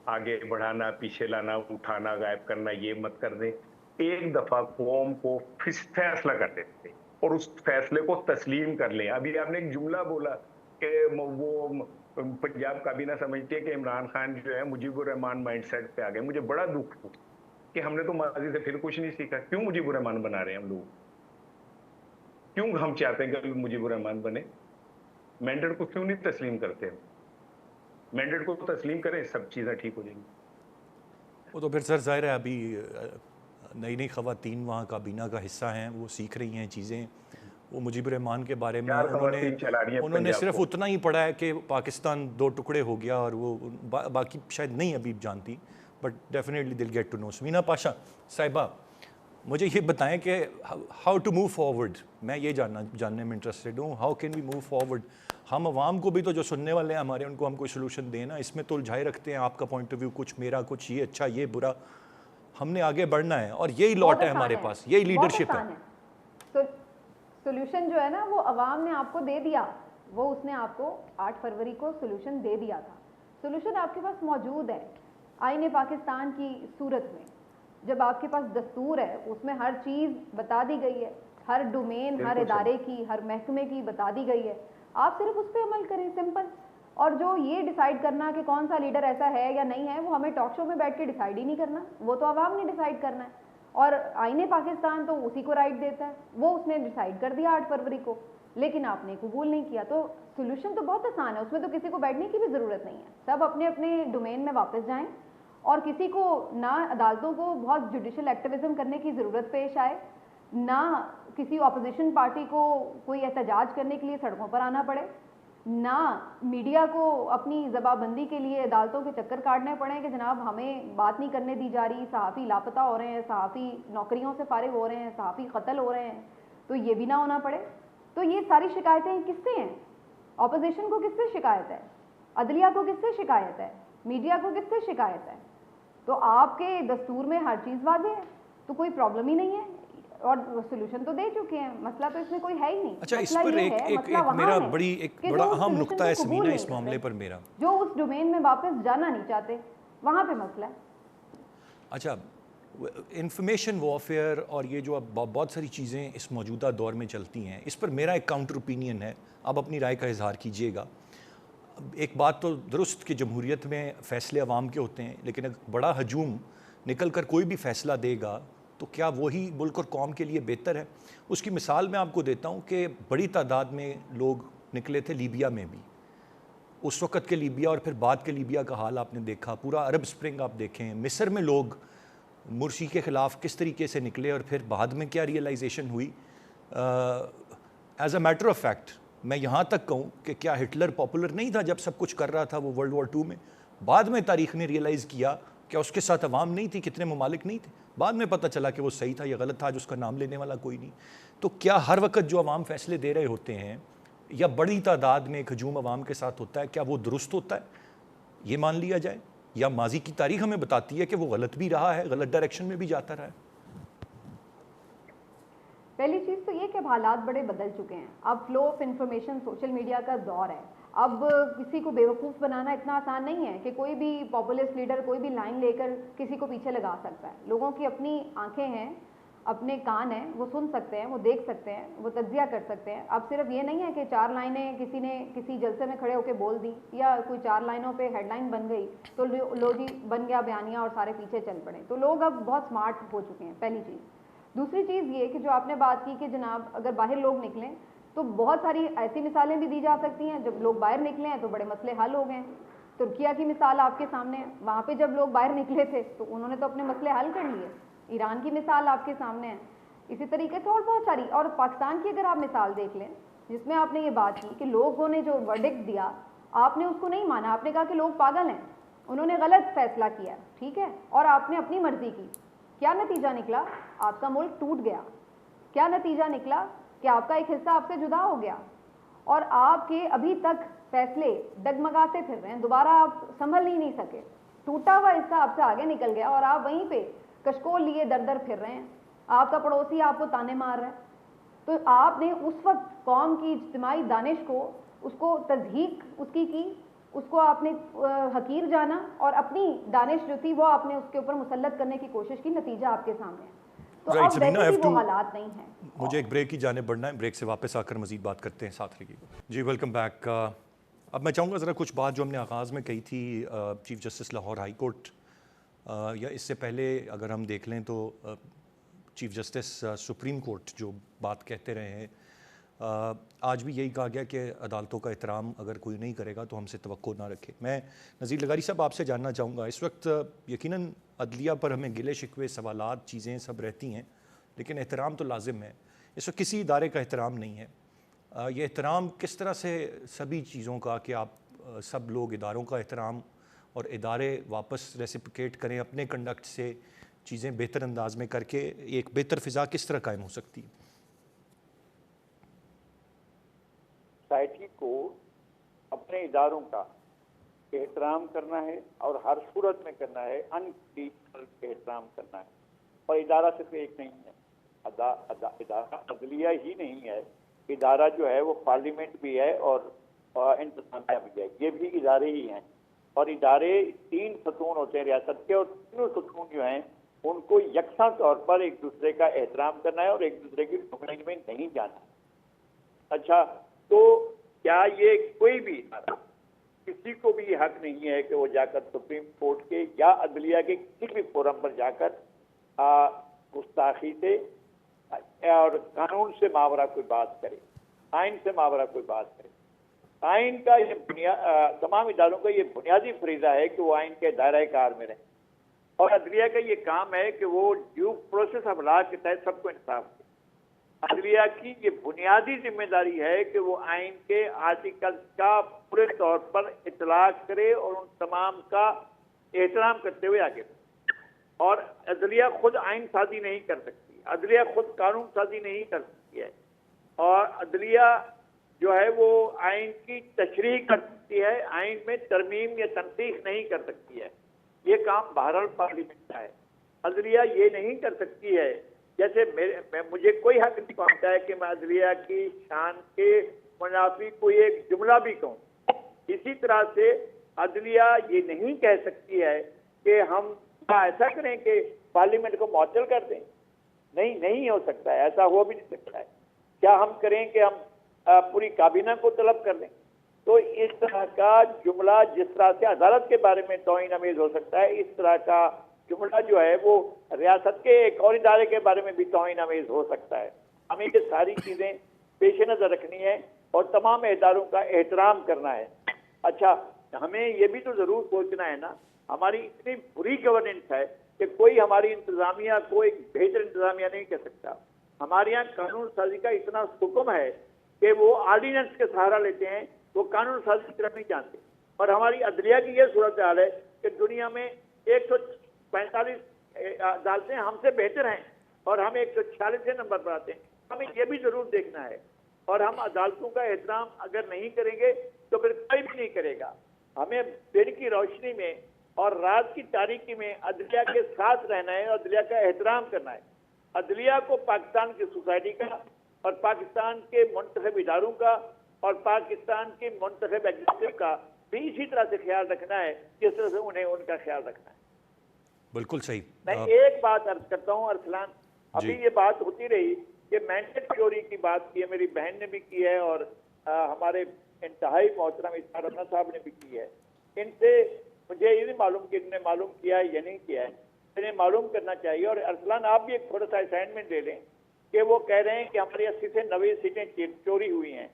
آگے بڑھانا, پیچھے لانا, اٹھانا, غائب کرنا یہ مت کر دیں. ایک دفعہ قوم کو فیصلہ کر دیتے اور اس فیصلے کو تسلیم کر لیں. ابھی آپ نے ایک جملہ بولا کہ وہ پنجاب کابینہ سمجھتی ہے کہ عمران خان جو ہے مجیب الرحمان مائنڈ سیٹ پہ آ گئے. مجھے بڑا دکھ ہوا کہ ہم نے تو ماضی سے پھر کچھ نہیں سیکھا. کیوں مجیب الرحمان بنا رہے ہیں ہم لوگ؟ کیوں ہم چاہتے ہیں کہ مجیب الرحمان بنے؟ مینڈیٹ کو کیوں نہیں تسلیم کرتے؟ مینڈیٹ کو تسلیم کریں, سب چیزیں ٹھیک ہو جائیں گی. وہ تو پھر سر ظاہر ہے ابھی نئی نئی خواتین وہاں کابینہ کا حصہ ہیں, وہ سیکھ رہی ہیں چیزیں. وہ مجیب الرحمان کے بارے میں انہوں نے صرف اتنا ہی پڑھا ہے کہ پاکستان 2 ٹکڑے ہو گیا, اور وہ باقی شاید نہیں ابھی جانتی, بٹ ڈیفینیٹلی دل گیٹ ٹو نو. سمینا پاشا صاحبہ, مجھے یہ بتائیں کہ ہاؤ ٹو موو فارورڈ. میں یہ جاننے میں انٹرسٹڈ ہوں, how can we move forward. ہم عوام کو بھی تو جو سننے والے ہیں ہمارے, ان کو ہم کوئی سلوشن دیں نا. اس میں تو الجھائے رکھتے ہیں آپ کا پوائنٹ آف ویو کچھ, میرا کچھ, یہ اچھا یہ برا. ہم نے آگے بڑھنا ہے اور یہی لوٹ ہے ہمارے پاس, یہی لیڈرشپ ہے. سولوشن جو ہے نا وہ عوام نے آپ کو دے دیا, وہ اس نے آپ کو 8 فروری کو سولوشن دے دیا تھا. سولوشن آپ کے پاس موجود ہے آئین پاکستان کی صورت میں. جب آپ کے پاس دستور ہے اس میں ہر چیز بتا دی گئی ہے, ہر ڈومین, ہر ادارے کی, ہر محکمے کی بتا دی گئی ہے. آپ صرف اس پہ عمل کریں, سمپل. اور جو یہ ڈیسائیڈ کرنا کہ کون سا لیڈر ایسا ہے یا نہیں ہے, وہ ہمیں ٹاک شو میں بیٹھ کے ڈیسائیڈ ہی نہیں کرنا, وہ تو عوام نے ڈیسائیڈ کرنا ہے. اور آئین پاکستان تو اسی کو رائٹ دیتا ہے, وہ اس نے ڈیسائیڈ کر دیا 8 فروری کو, لیکن آپ نے قبول نہیں کیا. تو سولوشن تو بہت آسان ہے, اس میں تو کسی کو بیٹھنے کی بھی ضرورت نہیں ہے. سب اپنے اپنے ڈومین میں واپس جائیں, اور کسی کو نہ عدالتوں کو بہت جوڈیشل ایکٹیویزم کرنے کی ضرورت پیش آئے, نہ کسی اپوزیشن پارٹی کو کوئی احتجاج کرنے کے لیے سڑکوں پر آنا پڑے, نہ میڈیا کو اپنی زبان بندی کے لیے عدالتوں کے چکر کاٹنے پڑیں کہ جناب ہمیں بات نہیں کرنے دی جا رہی, صحافی لاپتہ ہو رہے ہیں, صحافی نوکریوں سے فارغ ہو رہے ہیں, صحافی قتل ہو رہے ہیں, تو یہ بھی نہ ہونا پڑے. تو یہ ساری شکایتیں کس سے ہیں؟ اپوزیشن کو کس سے شکایت ہے؟ عدلیہ کو کس سے شکایت ہے؟ میڈیا کو کس سے شکایت ہے؟ تو آپ کے دستور میں ہر چیز واضح ہے, تو کوئی پرابلم ہی نہیں ہے, اور سولوشن تو دے چکے ہیں. مسئلہ تو اس میں کوئی ہے ہی نہیں. اچھا, اس پر ایک میرا بڑا اہم نقطہ ہے سمینا اس معاملے پر میرا, جو اس ڈومین میں واپس جانا نہیں چاہتے, وہاں پہ مسئلہ ہے. اچھا, انفارمیشن وارفیئر اور یہ جو اب بہت ساری چیزیں اس موجودہ دور میں چلتی ہیں, اس پر میرا ایک کاؤنٹر اوپینین ہے, آپ اپنی رائے کا اظہار کیجیے گا. ایک بات تو درست کہ جمہوریت میں فیصلے عوام کے ہوتے ہیں, لیکن اگر بڑا ہجوم نکل کر کوئی بھی فیصلہ دے گا تو کیا وہی ملک اور قوم کے لیے بہتر ہے؟ اس کی مثال میں آپ کو دیتا ہوں کہ بڑی تعداد میں لوگ نکلے تھے لیبیا میں بھی. اس وقت کے لیبیا اور پھر بعد کے لیبیا کا حال آپ نے دیکھا, پورا عرب سپرنگ آپ دیکھیں. مصر میں لوگ مرسی کے خلاف کس طریقے سے نکلے, اور پھر بعد میں کیا ریئلائزیشن ہوئی. As a matter of fact میں یہاں تک کہوں کہ کیا ہٹلر پاپولر نہیں تھا جب سب کچھ کر رہا تھا وہ ورلڈ وار 2 میں؟ بعد میں تاریخ نے ریئلائز کیا کہ اس کے ساتھ عوام نہیں تھی, کتنے ممالک نہیں تھے. بعد میں پتہ چلا کہ وہ صحیح تھا یا غلط تھا, جو اس کا نام لینے والا کوئی نہیں. تو کیا ہر وقت جو عوام فیصلے دے رہے ہوتے ہیں یا بڑی تعداد میں ایک ہجوم عوام کے ساتھ ہوتا ہے, کیا وہ درست ہوتا ہے؟ یہ مان لیا جائے, یا ماضی کی تاریخ ہمیں بتاتی ہے کہ وہ غلط بھی رہا ہے, غلط ڈائریکشن میں بھی جاتا رہا ہے؟ پہلی چیز تو یہ کہ اب حالات بڑے بدل چکے ہیں. اب flow of information social media کا دور ہے. اب کسی کو بیوقوف بنانا اتنا آسان نہیں ہے کہ کوئی بھی پاپولسٹ لیڈر کوئی بھی لائن لے کر کسی کو پیچھے لگا سکتا ہے. لوگوں کی اپنی آنکھیں ہیں, اپنے کان ہیں, وہ سن سکتے ہیں, وہ دیکھ سکتے ہیں, وہ تجزیہ کر سکتے ہیں. اب صرف یہ نہیں ہے کہ 4 لائنیں کسی نے کسی جلسے میں کھڑے ہو کے بول دی, یا کوئی 4 لائنوں پہ ہیڈ لائن بن گئی تو لو جی بن گیا بیانیہ اور سارے پیچھے چل پڑے. تو لوگ اب بہت سمارٹ ہو چکے ہیں, پہلی چیز. دوسری چیز یہ کہ جو آپ نے بات کی کہ جناب اگر باہر لوگ نکلیں تو بہت ساری ایسی مثالیں بھی دی جا سکتی ہیں، جب لوگ باہر نکلے ہیں تو بڑے مسئلے حل ہو گئے ہیں. ترکیہ کی مثال آپ کے سامنے ہے، وہاں پہ جب لوگ باہر نکلے تھے تو انہوں نے تو اپنے مسئلے حل کر لیے. ایران کی مثال آپ کے سامنے ہے. اسی طریقے سے اور بہت ساری. اور پاکستان کی اگر آپ مثال دیکھ لیں جس میں آپ نے یہ بات کی کہ لوگوں نے جو ورڈکٹ دیا آپ نے اس کو نہیں مانا، آپ نے کہا کہ لوگ پاگل ہیں، انہوں نے غلط فیصلہ کیا، ٹھیک ہے، اور آپ نے اپنی مرضی کی. کیا نتیجہ نکلا؟ آپ کا ملک ٹوٹ گیا. کیا نتیجہ نکلا؟ کہ آپ کا ایک حصہ آپ سے جدا ہو گیا اور آپ کے ابھی تک فیصلے ڈگمگاتے پھر رہے ہیں، دوبارہ آپ سنبھل ہی نہیں سکے. ٹوٹا ہوا حصہ آپ سے آگے نکل گیا اور آپ وہیں پہ کشکول لیے در در پھر رہے ہیں. آپ کا پڑوسی آپ کو تانے مار رہا ہے. تو آپ نے اس وقت قوم کی اجتماعی دانش کو، اس کو تضحیق اس کی، اس کو آپ نے حقیر جانا اور اپنی دانش جو تھی وہ آپ نے اس کے اوپر مسلط کرنے کی کوشش کی. نتیجہ آپ کے سامنے ہے. تو رائٹ اب سبینہ، ویسے بھی وہ حالات نہیں ہیں. مجھے ایک بریک کی جانب بڑھنا ہے، بریک سے واپس آ کر مزید بات کرتے ہیں، ساتھ رہیے. جی ویلکم بیک. اب میں چاہوں گا ذرا کچھ بات جو ہم نے آغاز میں کہی تھی chief justice Lahore high court, یا اس سے پہلے اگر ہم دیکھ لیں تو چیف جسٹس سپریم کورٹ جو بات کہتے رہے ہیں، آج بھی یہی کہا گیا کہ عدالتوں کا احترام اگر کوئی نہیں کرے گا تو ہم سے توقع نہ رکھے. میں نذیر لغاری صاحب آپ سے جاننا چاہوں گا، اس وقت یقیناً عدلیہ پر ہمیں گلے شکوے، سوالات، چیزیں سب رہتی ہیں، لیکن احترام تو لازم ہے. اس وقت کسی ادارے کا احترام نہیں ہے. یہ احترام کس طرح سے سبھی چیزوں کا، کہ آپ سب لوگ اداروں کا احترام اور ادارے واپس ریسیپیکیٹ کریں اپنے کنڈکٹ سے، چیزیں بہتر انداز میں کر کے ایک بہتر فضا کس طرح قائم ہو سکتی ہے؟ سوسائٹی کو اپنے اداروں کا احترام کرنا ہے اور ہر صورت میں کرنا ہے، انکنڈیشنل احترام کرنا ہے. اور ادارہ صرف ایک نہیں ہے، ادارہ عدلیہ ہی نہیں ہے، ادارہ جو ہے وہ پارلیمنٹ بھی ہے اور انتظامیہ بھی ہے، یہ بھی ادارے ہی ہیں. اور ادارے 3 ستون ہوتے ہیں ریاست کے، اور تینوں ستون جو ہیں ان کو یکساں طور پر ایک دوسرے کا احترام کرنا ہے اور ایک دوسرے کی ٹکڑی میں نہیں جانا ہے. اچھا، تو کیا یہ کوئی بھی ادارہ، کسی کو بھی یہ حق نہیں ہے کہ وہ جا کر سپریم کورٹ کے یا عدلیہ کے کسی بھی فورم پر جا کر گستاخی سے اور قانون سے ماورا کوئی بات کرے، آئین سے ماورا کوئی بات کرے. آئین کا یہ تمام اداروں کا یہ بنیادی فریضہ ہے کہ وہ آئین کے دائرۂ کار میں رہیں، اور عدلیہ کا یہ کام ہے کہ وہ ڈیو پروسیس آف لا کے تحت سب کو انصاف دے. عدلیہ کی یہ بنیادی ذمہ داری ہے کہ وہ آئین کے آرٹیکل کا پورے طور پر اطلاق کرے اور ان تمام کا احترام کرتے ہوئے آگے بڑھے. اور عدلیہ خود آئین سازی نہیں کر سکتی، عدلیہ خود قانون سازی نہیں کر سکتی ہے، اور عدلیہ جو ہے وہ آئین کی تشریح کر سکتی ہے، آئین میں ترمیم یا تنسیخ نہیں کر سکتی ہے. یہ کام بہرحال پارلیمنٹ کا ہے. عدلیہ یہ نہیں کر سکتی ہے، جیسے مجھے کوئی حق نہیں پہنچتا ہے کہ میں عدلیہ کی شان کے منافی کوئی ایک جملہ بھی کہوں. اسی طرح سے عدلیہ یہ نہیں کہہ سکتی ہے کہ ہم ایسا کریں کہ پارلیمنٹ کو معطل کر دیں. نہیں ہو سکتا ہے، ایسا ہو بھی نہیں سکتا ہے. کیا ہم کریں کہ ہم پوری کابینہ کو طلب کر دیں؟ تو اس طرح کا جملہ، جس طرح سے عدالت کے بارے میں توہین آمیز ہو سکتا ہے، اس طرح کا جملہ جو ہے وہ ریاست کے ایک اور ادارے کے بارے میں بھی توہین آمیز ہو سکتا ہے. ہمیں یہ ساری چیزیں پیش نظر رکھنی ہے اور تمام اداروں کا احترام کرنا ہے. اچھا، ہمیں یہ بھی تو ضرور سوچنا ہے نا، ہماری اتنی بری گورننس ہے کہ کوئی ہماری انتظامیہ کو ایک بہتر انتظامیہ نہیں کہہ سکتا. ہمارے یہاں قانون سازی کا اتنا حکم ہے کہ وہ آرڈیننس کے سہارا لیتے ہیں، وہ قانون سازی کی طرف نہیں جانتے. اور ہماری عدلیہ کی یہ صورتحال ہے کہ دنیا میں 145 عدالتیں ہم سے بہتر ہیں اور ہم 146 نمبر پر آتے ہیں. ہمیں یہ بھی ضرور دیکھنا ہے، اور ہم عدالتوں کا احترام اگر نہیں کریں گے تو پھر کوئی بھی نہیں کرے گا. ہمیں دن کی روشنی میں اور رات کی تاریکی میں عدلیہ کے ساتھ رہنا ہے اور عدلیہ کا احترام کرنا ہے. عدلیہ کو پاکستان کی سوسائٹی کا اور پاکستان کے منتخب اداروں کا اور پاکستان کی منتخب ایگزیکٹو کا بھی اسی طرح سے خیال رکھنا ہے جس طرح سے انہیں ان کا خیال رکھنا ہے. بالکل صحیح. میں ایک بات عرض کرتا ہوں ارسلان، ابھی یہ بات ہوتی رہی کہ مینڈیٹ چوری کی بات کی ہے، میری بہن نے بھی کی ہے اور ہمارے انتہائی محترم اسحاق رمنا صاحب نے بھی کی ہے. ان سے مجھے یہ نہیں معلوم کہ انہوں نے معلوم کیا ہے یا نہیں کیا ہے इन्हें मालूम करना चाहिए। और अरसलान आप भी एक थोड़ा सा असाइनमेंट ले लें कि वो कह रहे हैं कि हमारी 80 से 90 सीटें चोरी हुई हैं,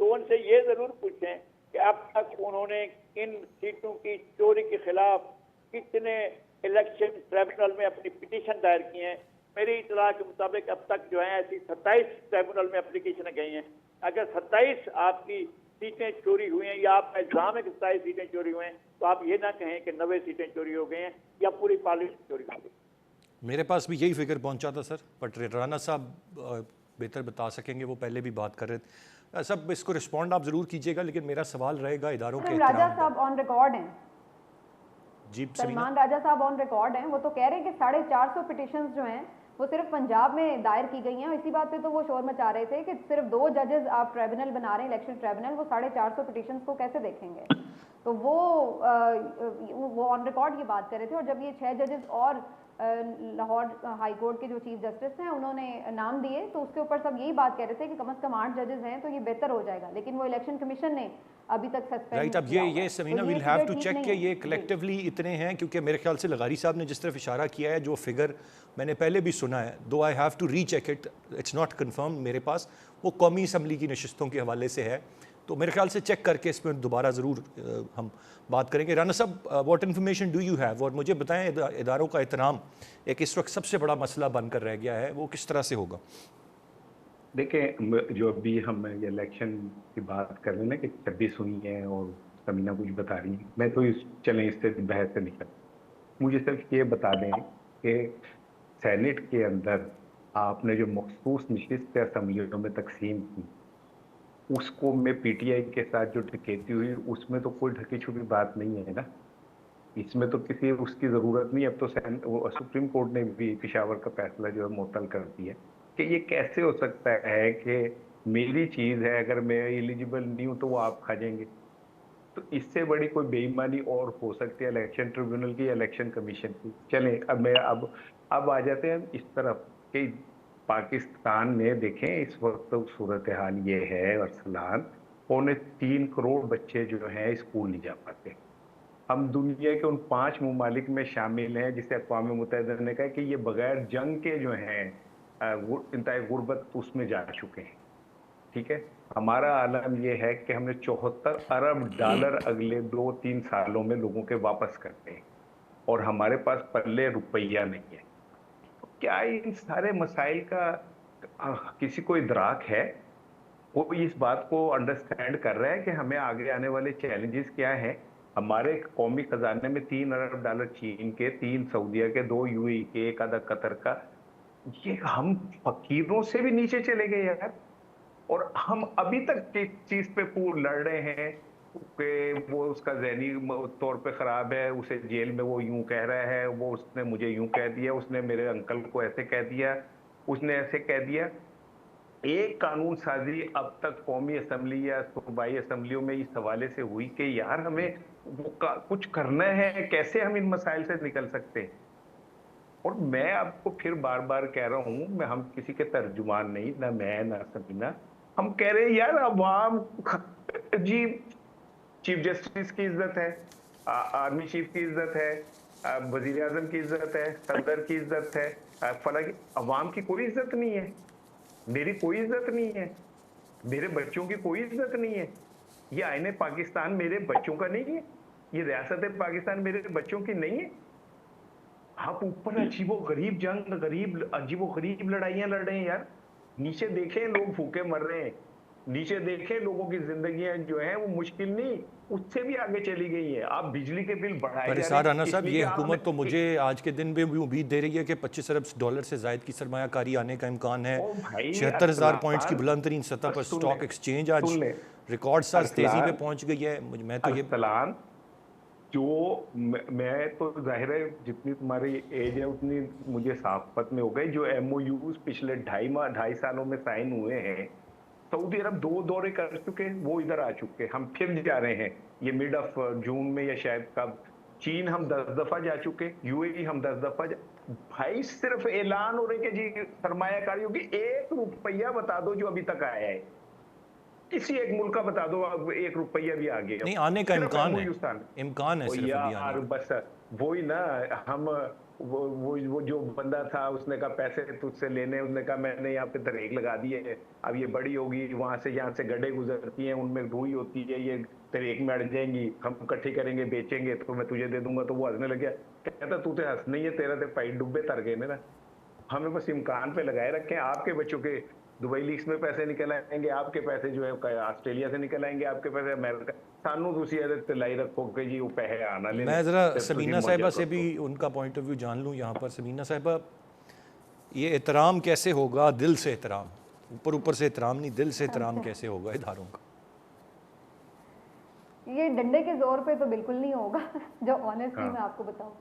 तो उनसे ये ज़रूर पूछें कि अब तक उन्होंने इन सीटों की चोरी के खिलाफ कितने इलेक्शन ट्रिब्यूनल में अपनी पिटीशन दायर की हैं। मेरी इतला के मुताबिक अब तक जो है ऐसी 27 ट्रिब्यूनल में एप्लीकेशन गई हैं। अगर 27 आपकी सीटें चोरी हुई हैं या आपका इल्जाम है कि 27 सीटें चोरी हुई हैं, तो आप ये ना कहें कि 90 सीटें चोरी हो गई हैं या पूरी पार्लियामेंट चोरी हो गई। मेरे पास भी यही फिगर पहुंचा था सर, बट राना साहब बेहतर बता सकेंगे, वो पहले भी बात कर रहे थे। सब इसको रिस्पॉन्ड आप ज़रूर कीजिएगा, लेकिन मेरा सवाल रहेगा इदारों के राजा एहतराम साहब ऑन रिकॉर्ड हैं, जी सलमान राजा साहब ऑन रिकॉर्ड हैं। वो तो कह रहे हैं कि 450 पिटिशंस जो हैं वो सिर्फ पंजाब में दायर की गई हैं। इसी बात पे तो वो शोर मचा रहे थे कि सिर्फ 2 जजेस आप ट्रिब्यूनल बना रहे हैं, इलेक्शन ट्रिब्यूनल, वो 450 पिटिशंस को कैसे देखेंगे। तो वो ऑन रिकॉर्ड ये बात कर रहे थे। और जब ये 6 जजेस और लाहौर हाई कोर्ट के जो चीफ जस्टिस हैं उन्होंने नाम दिए, तो उसके ऊपर सब यही बात कह रहे थे कि कम से कम 8 जजेस हैं तो ये बेहतर हो जाएगा, लेकिन वो इलेक्शन कमीशन ने अभी तक सस्पेंड राइट। अब ये Samina will have to check कि ये कलेक्टिवली इतने हैं, क्योंकि मेरे ख्याल से लगारी साहब ने जिस तरफ इशारा किया है, जो फिगर मैंने पहले भी सुना है, though I have to recheck it, it's not confirm मेरे पास, वो कौमी असम्बली की नशिस्तों के हवाले से है, तो मेरे ख्याल से चेक करके इस पर दोबारा ज़रूर हम बात करेंगे। राना साहब, what information do you have, और मुझे बताएं इदारों का एहतराम एक इस वक्त सबसे बड़ा मसला बनकर रह गया है, वो किस तरह से होगा। देखें, जो अभी हम ये इलेक्शन की बात कर रहे हैं ना कि 26 हुई है और समीना कुछ बता रही है, मैं तो चलें इससे बहस से निकल, मुझे सिर्फ ये बता दें कि सेनेट के अंदर आपने जो मखसूस नशिस्त असम्बलियों में तकसीम की, उसको में पीटीआई के साथ जो डकैती हुई, उसमें तो कोई ढकी छुपी बात नहीं है ना, इसमें तो किसी उसकी ज़रूरत नहीं। अब तो सुप्रीम कोर्ट ने भी पेशावर का फैसला जो है मुअत्तल कर दिया कि ये कैसे हो सकता है कि मेरी चीज़ है, अगर मैं एलिजिबल नहीं हूँ तो वो आप खा जाएंगे। तो इससे बड़ी कोई बेईमानी और हो सकती है इलेक्शन ट्रिब्यूनल की, इलेक्शन कमीशन की। चलें, अब आ जाते हैं इस तरफ कि पाकिस्तान में देखें इस वक्त तो सूरत हाल ये है अरसलान, 3.25 करोड़ बच्चे जो हैं स्कूल नहीं जा पाते। हम दुनिया के उन 5 ममालिक में शामिल हैं जिसे अक़वाम मुत्तहिदा ने कहा कि ये बगैर जंग के जो हैं इंतहाई गुर्बत उसमें जा चुके हैं। ठीक है, हमारा आलम ये है कि हमने 74 अरब डॉलर अगले 2-3 सालों में लोगों के वापस करते हैं और हमारे पास पल्ले रुपया नहीं है। तो क्या इन सारे मसाइल का किसी को इदराक है? वो इस बात को अंडरस्टैंड कर रहा है कि हमें आगे आने वाले चैलेंजेस क्या हैं? हमारे कौमी खजाने में 3 अरब डॉलर चीन के, 3 सऊदीया के, 2 यूएई के, 1 आधा कतर का, ये हम फकीरों से भी नीचे चले गए यार। और हम अभी तक किस चीज पे पूर लड़ रहे हैं कि वो उसका ज़हनी तौर पे खराब है, उसे जेल में वो यूं कह रहा है, वो उसने मुझे यूं कह दिया, उसने मेरे अंकल को ऐसे कह दिया, उसने ऐसे कह दिया। एक कानून साजी अब तक कौमी असम्बली या सूबाई असम्बलियों में इस हवाले से हुई कि यार हमें कुछ करना है, कैसे हम इन मसाइल से निकल सकते हैं। और मैं आपको फिर बार बार कह रहा हूं, मैं हम किसी के तर्जुमान नहीं, ना मैं ना समीना, हम कह रहे हैं यार अवाम जी, चीफ जस्टिस की इज्जत है, आर्मी चीफ की इज्जत है, वजीर आजम की इज्जत है, सदर की इज्जत है, फला की, अवाम की कोई इज्जत नहीं है, मेरी कोई इज्जत नहीं है, मेरे बच्चों की कोई इज्जत नहीं है। ये आईने पाकिस्तान मेरे बच्चों का नहीं है, ये रियासत पाकिस्तान मेरे बच्चों की नहीं है। आप ऊपर अजीबो गरीब जंग, अजीबो गरीब लड़ाइयां लड़ रहे हैं यार। नीचे देखें लोग भूखे मर रहे हैं, नीचे देखें लोगों की जिंदगियां जो हैं वो मुश्किल नहीं उससे भी आगे चली गई है। आप बिजली के बिल बढ़ाए पर इसार राना साहब, ये हुकूमत तो मुझे आज के दिन में भी उम्मीद दे रही है कि 25 अरब डॉलर से जायद की सरमायाकारी आने का इम्कान है। 76,000 पॉइंट्स की बुलंद तरीन सतह पर स्टॉक एक्सचेंज आज रिकॉर्ड साज तेजी में पहुंच गई है। मैं तो ये जो मैं तो जाहिर है जितनी तुम्हारी एज है उतनी मुझे साफत में हो गई। जो MOUs पिछले 2.5 सालों में साइन हुए हैं, सऊदी अरब 2 दौरे कर चुके हैं, वो इधर आ चुके हैं, हम फिर जा रहे हैं ये मिड ऑफ जून में या शायद कब। चीन हम 10 दफा जा चुके, UAE हम 10 दफा भाई सिर्फ ऐलान हो रहे कि जी सरमायाकारियों की 1 रुपया बता दो जो अभी तक आया है, किसी एक मुल्क का बता दो 1 रुपया भी आ गया। नहीं आने का इम्कान है यार, बस वही ना, हम वो जो बंदा था उसने कहा पैसे तुझसे लेने, उसने कहा मैंने यहाँ पे दरेक लगा दी है, अब ये बड़ी होगी, वहां से यहाँ से गड्ढे गुजरती हैं, उनमें धुई होती है, ये दरेक में अड़ जाएंगी, हम इकट्ठी करेंगे बेचेंगे तो मैं तुझे दे दूंगा। तो वो हंसने लग गया, कहता तू तो हंस नहीं है, तेरा तो पैर डुब्बे तर गए ना। हमें बस इम्कान पे लगाए रखे हैं, आपके बच्चों के दुबई लीग्स में पैसे निकल आएंगे, आपके पैसे जो है ऑस्ट्रेलिया से निकल आएंगे, आपके पैसे अमेरिका, सानू दूसरी आदत लाई रखो कि जी वो पैसे आना ले। मैं ज़रा सबीना साहिबा से भी उनका पॉइंट ऑफ व्यू जान लूँ यहाँ पर। सबीना साहिबा, ये एहतराम कैसे होगा? दिल से एहतराम, ऊपर ऊपर से एहतराम नहीं, दिल से एहतराम कैसे होगा इदारों का? ये डंडे के जोर पे तो बिल्कुल नहीं होगा जो ऑनेस्टली मैं आपको बताऊं,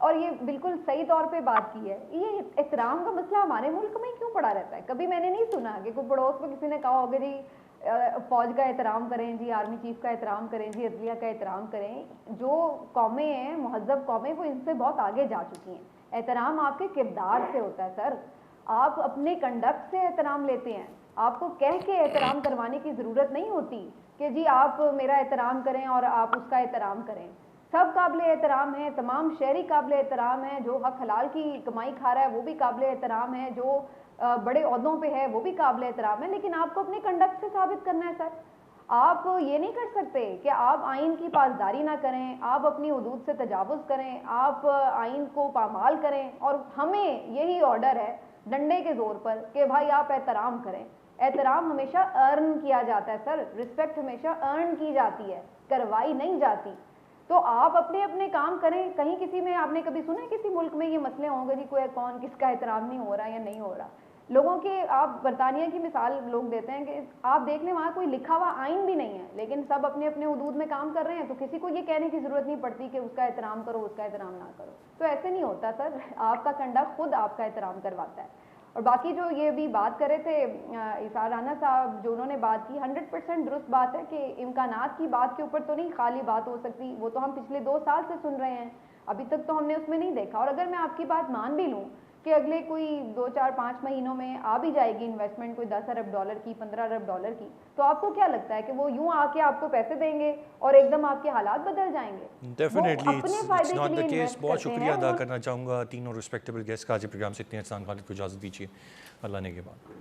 और ये बिल्कुल सही तौर पे बात की है। ये एहतराम का मसला हमारे मुल्क में क्यों पड़ा रहता है? कभी मैंने नहीं सुना कि कोई पड़ोस में किसी ने कहा होगा जी फौज का एहतराम करें जी, आर्मी चीफ का एहतराम करें जी, अदलिया का एहतराम करें। जो कौमें हैं, महज़ब कौमें, वो इनसे बहुत आगे जा चुकी हैं। एहतराम आपके किरदार से होता है सर, आप अपने कंडक्ट से एहतराम लेते हैं। आपको कह के एहतराम करवाने की ज़रूरत नहीं होती कि जी आप मेरा एहतराम करें और आप उसका एहतराम करें। सब काबिल एहतराम है, तमाम शहरी काबिल एहतराम है, जो हक हलाल की कमाई खा रहा है वो भी काबिल एहतराम है, जो बड़े ओहदों पे है वो भी काबिल एहतराम है। लेकिन आपको अपने कंडक्ट से साबित करना है सर। आप ये नहीं कर सकते कि आप आइन की पासदारी ना करें, आप अपनी हदूद से तजावुज़ करें, आप आइन को पामाल करें, और हमें यही ऑर्डर है डंडे के ज़ोर पर कि भाई आप एहतराम करें। एहतराम हमेशा अर्न किया जाता है सर, रिस्पेक्ट हमेशा अर्न की जाती है, करवाई नहीं जाती। तो आप अपने अपने काम करें। कहीं किसी में आपने कभी सुना है किसी मुल्क में ये मसले होंगे जी कोई कौन किसका एहतराम नहीं हो रहा या नहीं हो रहा? लोगों के, आप बरतानिया की मिसाल लोग देते हैं कि आप देख लें वहाँ कोई लिखा हुआ आइन भी नहीं है, लेकिन सब अपने अपने हुदूद में काम कर रहे हैं, तो किसी को ये कहने की ज़रूरत नहीं पड़ती कि उसका एहतराम करो, उसका एहतराम ना करो। तो ऐसे नहीं होता सर, आपका कंडक्ट खुद आपका एहतराम करवाता है। और बाकी जो ये भी बात कर रहे थे इसार राना साहब, जो उन्होंने बात की, 100% दुरुस्त बात है कि इम्कानात की बात के ऊपर तो नहीं खाली बात हो सकती, वो तो हम पिछले 2 साल से सुन रहे हैं, अभी तक तो हमने उसमें नहीं देखा। और अगर मैं आपकी बात मान भी लूँ कि अगले कोई 2, 4, 5 महीनों में आ भी जाएगी इन्वेस्टमेंट कोई 10 अरब डॉलर की, 15 अरब डॉलर की, तो आपको क्या लगता है कि वो यूं आके आपको पैसे देंगे और एकदम आपके हालात बदल जाएंगे? Definitely it's not the case. बहुत शुक्रिया अदा करना चाहूँगा तीनों रिस्पेक्टेबल गेस्ट का। आज प्रोग्राम से इतने एहसान खालिद को इजाज़त दीजिए, अल्लाह ने के बाद।